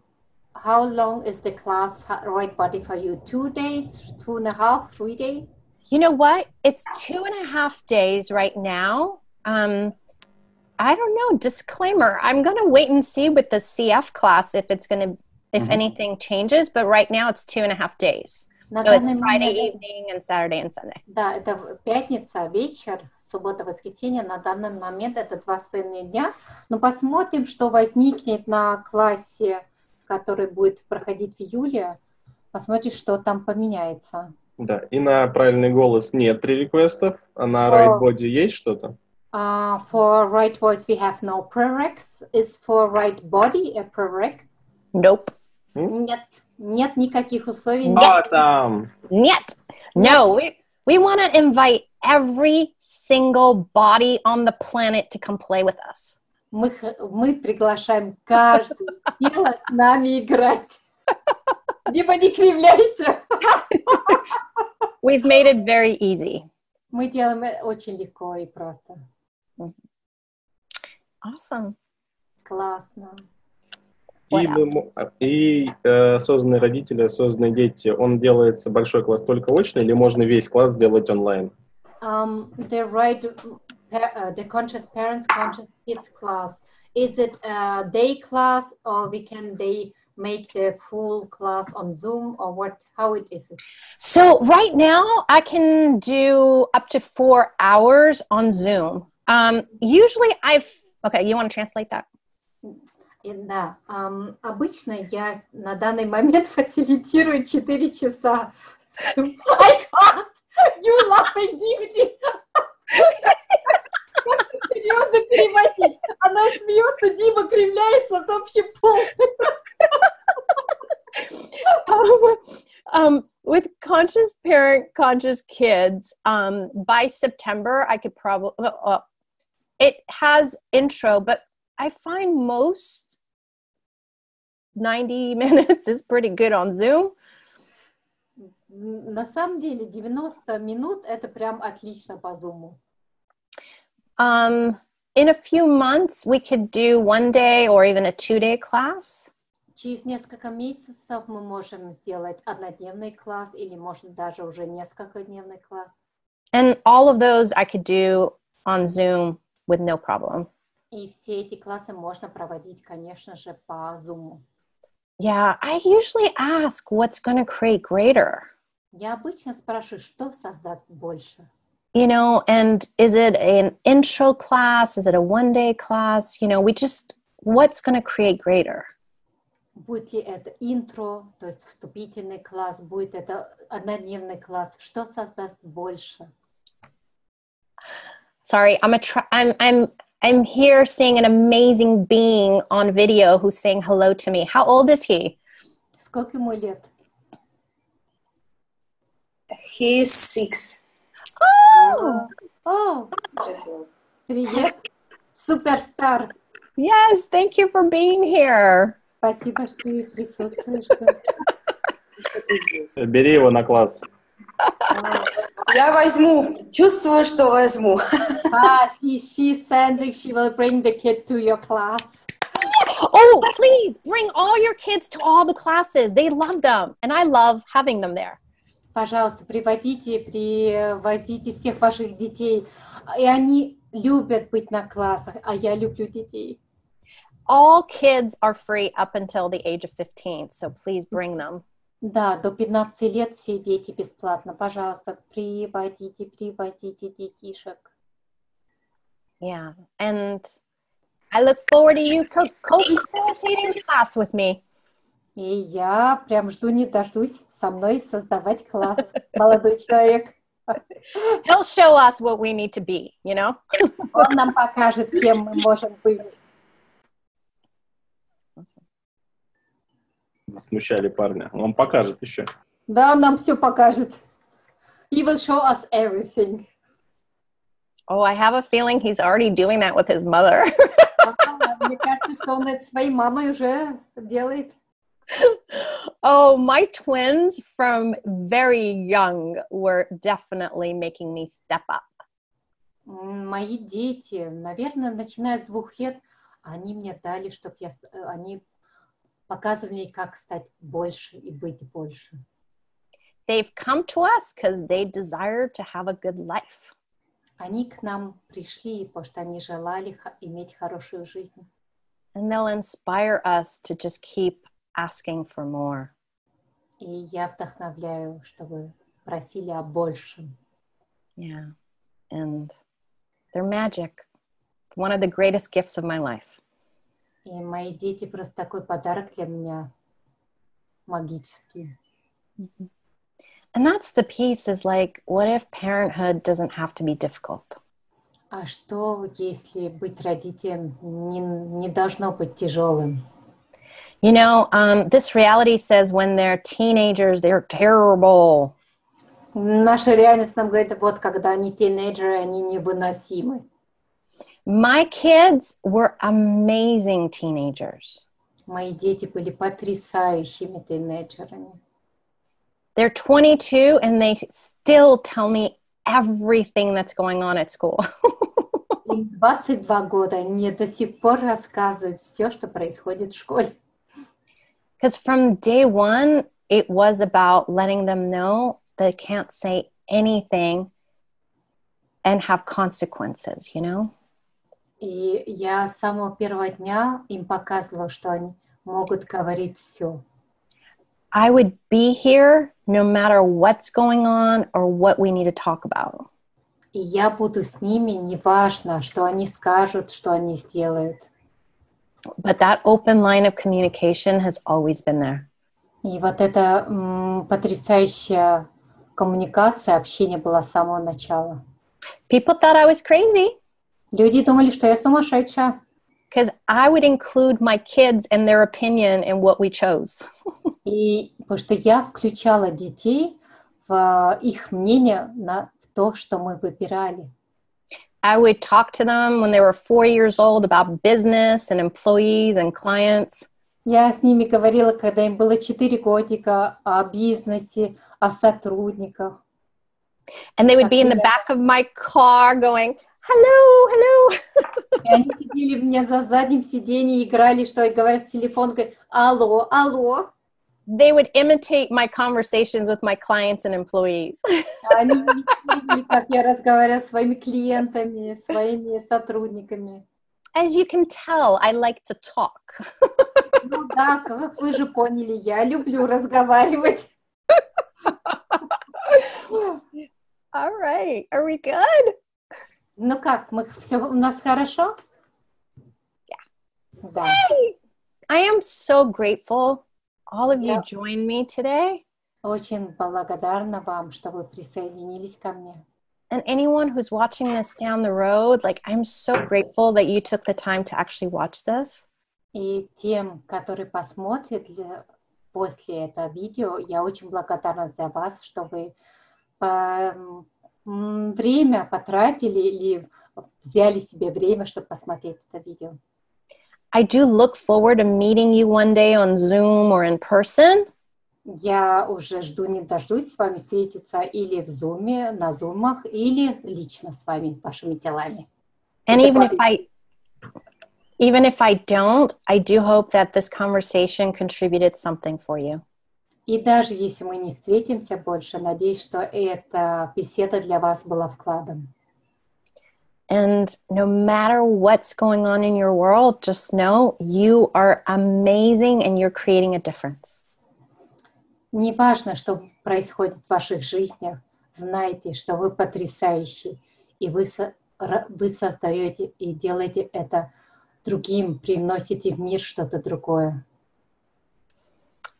[SPEAKER 2] How long is the class Right Body for You? 2 days, 2.5, 3 days?
[SPEAKER 1] You know what? It's 2.5 days right now. I don't know. Disclaimer. I'm going to wait and see with the CF class if anything changes. But right now it's 2.5 days. So it's Friday evening and Saturday and Sunday.
[SPEAKER 2] Да, это пятница, вечер, суббота, воскресенье. На данный момент это 2,5 дня. Но посмотрим, что возникнет на классе, который будет проходить в июле. Посмотрим, что там поменяется.
[SPEAKER 3] Да, и на правильный голос нет пререквестов, а на Right Body есть что-то?
[SPEAKER 2] For right voice we have no prereqs. Is for right body a prereq?
[SPEAKER 1] Nope.
[SPEAKER 2] Нет никаких условий.
[SPEAKER 3] Awesome.
[SPEAKER 1] Нет. No, we want to invite every single body on the planet to come play with us.
[SPEAKER 2] Мы приглашаем каждое тело с нами играть. Дима, не кривляйся.
[SPEAKER 1] We've made it very easy.
[SPEAKER 2] Мы делаем очень легко и просто.
[SPEAKER 1] Awesome.
[SPEAKER 2] Классно.
[SPEAKER 3] И осознанные родители, осознанные дети, он делается большой класс только очно или можно весь класс сделать онлайн?
[SPEAKER 2] The conscious parents, conscious kids class. Is it a day class or they make the full class on Zoom or what? How it is?
[SPEAKER 1] So right now I can do up to 4 hours on Zoom. Usually okay, you want to translate that?
[SPEAKER 2] Да, обычно я на данный момент фасилитирую 4 часа. I can't! You laughing, Димити! Как серьезно переводить? Она смеется, Дима кривляется, это вообще полный.
[SPEAKER 1] With conscious parent, conscious kids, by September, I could probably, it has intro, but I find most 90 minutes is pretty good on Zoom.
[SPEAKER 2] На самом деле 90 минут это прям отлично по Zoom.
[SPEAKER 1] In a few months, we could do 1 day or even a 2-day class.
[SPEAKER 2] Через несколько месяцев мы можем сделать однодневный класс или, может, даже уже несколькодневный класс.
[SPEAKER 1] And all of those I could do on Zoom with no problem.
[SPEAKER 2] И все эти классы можно проводить, конечно же, по Zoom.
[SPEAKER 1] Yeah, I usually ask what's going to create greater.
[SPEAKER 2] Я обычно спрашиваю, что создаст больше.
[SPEAKER 1] You know, and is it an intro class? Is it a 1-day class? You know, what's going to create greater?
[SPEAKER 2] Будет ли это интро, то есть вступительный класс, будет это однодневный класс, что создаст больше?
[SPEAKER 1] Sorry, I'm here seeing an amazing being on video who's saying hello to me. How old is he?
[SPEAKER 2] Сколько ему лет?
[SPEAKER 4] He's 6.
[SPEAKER 2] Oh, привет, суперстар.
[SPEAKER 1] Yes, thank you for being here.
[SPEAKER 2] Спасибо, что ты присутствуешь.
[SPEAKER 3] Бери его на класс.
[SPEAKER 4] Я возьму, чувствую, что возьму.
[SPEAKER 2] She's sending, she will bring the kid to your class.
[SPEAKER 1] Oh, please bring all your kids to all the classes. They love them, and I love having them there.
[SPEAKER 2] Пожалуйста, привозите всех ваших детей. И они любят быть на классах, а я люблю детей.
[SPEAKER 1] All kids are free up until the age of 15, so please bring them.
[SPEAKER 2] Да, до 15 лет все дети бесплатно. Пожалуйста, привозите детишек.
[SPEAKER 1] Yeah, and I look forward to you co-facilitating this class with me.
[SPEAKER 2] И я прям жду не дождусь со мной создавать класс, молодой человек.
[SPEAKER 1] He'll show us what we need to be, you know?
[SPEAKER 2] Он нам покажет, кем мы можем быть.
[SPEAKER 3] Смущали парня. Он покажет еще.
[SPEAKER 2] Да, он нам все покажет. He will show us everything.
[SPEAKER 1] Oh, I have a feeling he's already doing that with his mother.
[SPEAKER 2] Мне кажется, что он это своей мамой уже делает.
[SPEAKER 1] Oh, my twins from very young were definitely making me step up.
[SPEAKER 2] Мои дети, наверное, начиная с 2 лет, они мне дали, чтобы они показывали, как стать больше и быть больше.
[SPEAKER 1] They've come to us because they desire to have a good life.
[SPEAKER 2] Они к нам пришли, потому что они желали иметь хорошую жизнь.
[SPEAKER 1] And they'll inspire us to just keep asking for more.
[SPEAKER 2] И я вдохновляю, чтобы просили о большем.
[SPEAKER 1] Yeah. And they're magic. One of the greatest gifts of my life.
[SPEAKER 2] И мои дети просто такой подарок для меня магический.
[SPEAKER 1] Mm-hmm. And that's the piece is like, what if parenthood doesn't have to be difficult?
[SPEAKER 2] А что, если быть родителем не должно быть тяжелым?
[SPEAKER 1] You know, this reality says when they're teenagers, they're terrible.
[SPEAKER 2] Наша реальность нам говорит, вот когда они тинейджеры, они невыносимы.
[SPEAKER 1] My kids were amazing teenagers.
[SPEAKER 2] Мои дети были потрясающими тинейджерами.
[SPEAKER 1] They're 22 and they still tell me everything that's going on at school.
[SPEAKER 2] Им 22 года, они мне до сих пор рассказывают все, что происходит в школе.
[SPEAKER 1] Because from day one, it was about letting them know they can't say anything and have consequences, you know?
[SPEAKER 2] И я с самого первого дня им показывала, что они могут говорить все.
[SPEAKER 1] I would be here no matter what's going on or what we need to talk about.
[SPEAKER 2] И я буду с ними, неважно, что они скажут, что они сделают.
[SPEAKER 1] But that open line of communication has always been there.
[SPEAKER 2] И вот эта потрясающая коммуникация, общение было с самого начала.
[SPEAKER 1] People thought I was crazy.
[SPEAKER 2] Люди думали, что я сумасшедшая.
[SPEAKER 1] Because I would include my kids and their opinion in what we chose.
[SPEAKER 2] И потому что я включала детей в их мнение в то, что мы выбирали.
[SPEAKER 1] I would talk to them when they were 4 years old about business and employees and clients.
[SPEAKER 2] Я с ними говорила, когда им было 4 годика, о бизнесе, о сотрудниках.
[SPEAKER 1] And they would be in the back of my car going, hello, hello.
[SPEAKER 2] И они сидели у меня за задним сиденьем и играли, что говорят в телефон, говорят, алло, алло.
[SPEAKER 1] They would imitate my conversations with my clients and employees.
[SPEAKER 2] Они видели, как я разговариваю с своими клиентами, своими сотрудниками.
[SPEAKER 1] As you can tell, I like to talk.
[SPEAKER 2] Ну да, как вы же поняли, я люблю разговаривать.
[SPEAKER 1] All right, are we good?
[SPEAKER 2] Ну как, все у нас хорошо?
[SPEAKER 1] Yeah.
[SPEAKER 2] Да.
[SPEAKER 1] Hey, I am so grateful all of you joined me today.
[SPEAKER 2] Очень благодарна вам, что вы присоединились ко мне.
[SPEAKER 1] And anyone who's watching this down the road, like I'm so grateful that you took the time to actually watch this.
[SPEAKER 2] И тем, которые посмотрят после этого видео, я очень благодарна за вас, что вы время потратили или взяли себе время, чтобы посмотреть это видео.
[SPEAKER 1] I do look forward to meeting you one day on Zoom or in person.
[SPEAKER 2] Я уже жду, не дождусь с вами встретиться или в Зуме, на Зумах, или лично с вами, вашими телами.
[SPEAKER 1] And even if I don't, I do hope that this conversation contributed something for you.
[SPEAKER 2] И даже если мы не встретимся больше, надеюсь, что эта беседа для вас была вкладом.
[SPEAKER 1] And no matter what's going on in your world, just know you are amazing and you're creating a difference.
[SPEAKER 2] Неважно, что происходит в ваших жизнях, знайте, что вы потрясающие, и вы создаете и делаете это другим, привносите в мир что-то другое.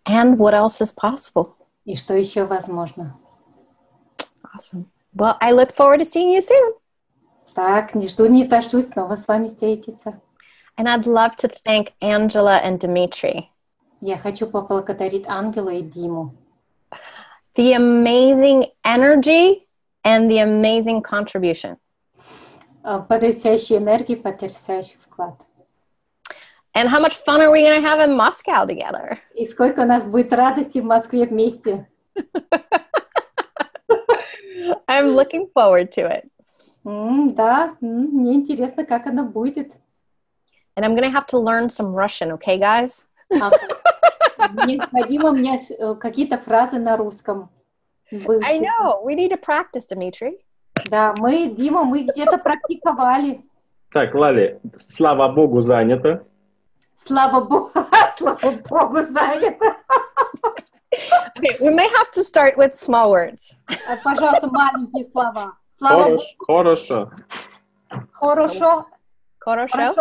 [SPEAKER 1] And what else is possible?
[SPEAKER 2] И что еще возможно?
[SPEAKER 1] Awesome. Well, I look forward to seeing you soon.
[SPEAKER 2] Так, не жду, не дождусь снова с вами встретиться.
[SPEAKER 1] And I'd love to thank Angela and Dimitri.
[SPEAKER 2] Я хочу поблагодарить Ангелу и Диму.
[SPEAKER 1] The amazing energy and the amazing contribution.
[SPEAKER 2] Потрясающая энергия, потрясающий вклад.
[SPEAKER 1] And how much fun are we going to have in Moscow together?
[SPEAKER 2] И сколько у нас будет радости в Москве вместе.
[SPEAKER 1] I'm looking forward to it.
[SPEAKER 2] Да, мне интересно, как она будет.
[SPEAKER 1] And I'm going to have to learn some Russian, okay, guys?
[SPEAKER 2] Необходимо мне какие-то фразы на русском выучить.
[SPEAKER 1] I know. We need to practice, Dimitri.
[SPEAKER 2] Да, Дима, мы где-то практиковали.
[SPEAKER 3] Так, Лали, слава богу, занято.
[SPEAKER 2] Слава богу, занято.
[SPEAKER 1] Okay, we may have to start with small words.
[SPEAKER 2] Пожалуйста, маленькие слова. Слава богу.
[SPEAKER 3] Хорошо.
[SPEAKER 2] Хорошо.
[SPEAKER 1] Хорошо?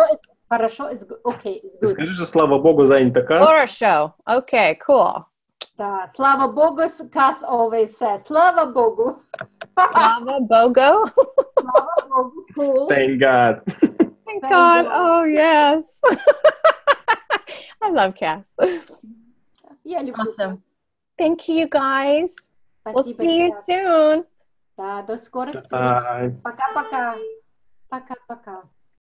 [SPEAKER 2] Хорошо, окей, good.
[SPEAKER 3] Скажи же, слава богу, занято Кас.
[SPEAKER 1] Хорошо. Okay, cool.
[SPEAKER 2] Да, слава богу, Кас always says. Слава богу.
[SPEAKER 1] Slava Bogo.
[SPEAKER 2] Слава богу, cool.
[SPEAKER 3] Thank God.
[SPEAKER 1] Thank God. Oh, yes. I love Cass.
[SPEAKER 2] Я люблю.
[SPEAKER 1] Awesome. Thank you, guys. We'll
[SPEAKER 2] Спасибо,
[SPEAKER 1] see you
[SPEAKER 2] Кас.
[SPEAKER 1] soon.
[SPEAKER 2] Да, до скорых встреч.
[SPEAKER 3] Bye.
[SPEAKER 2] Пока-пока. Пока-пока.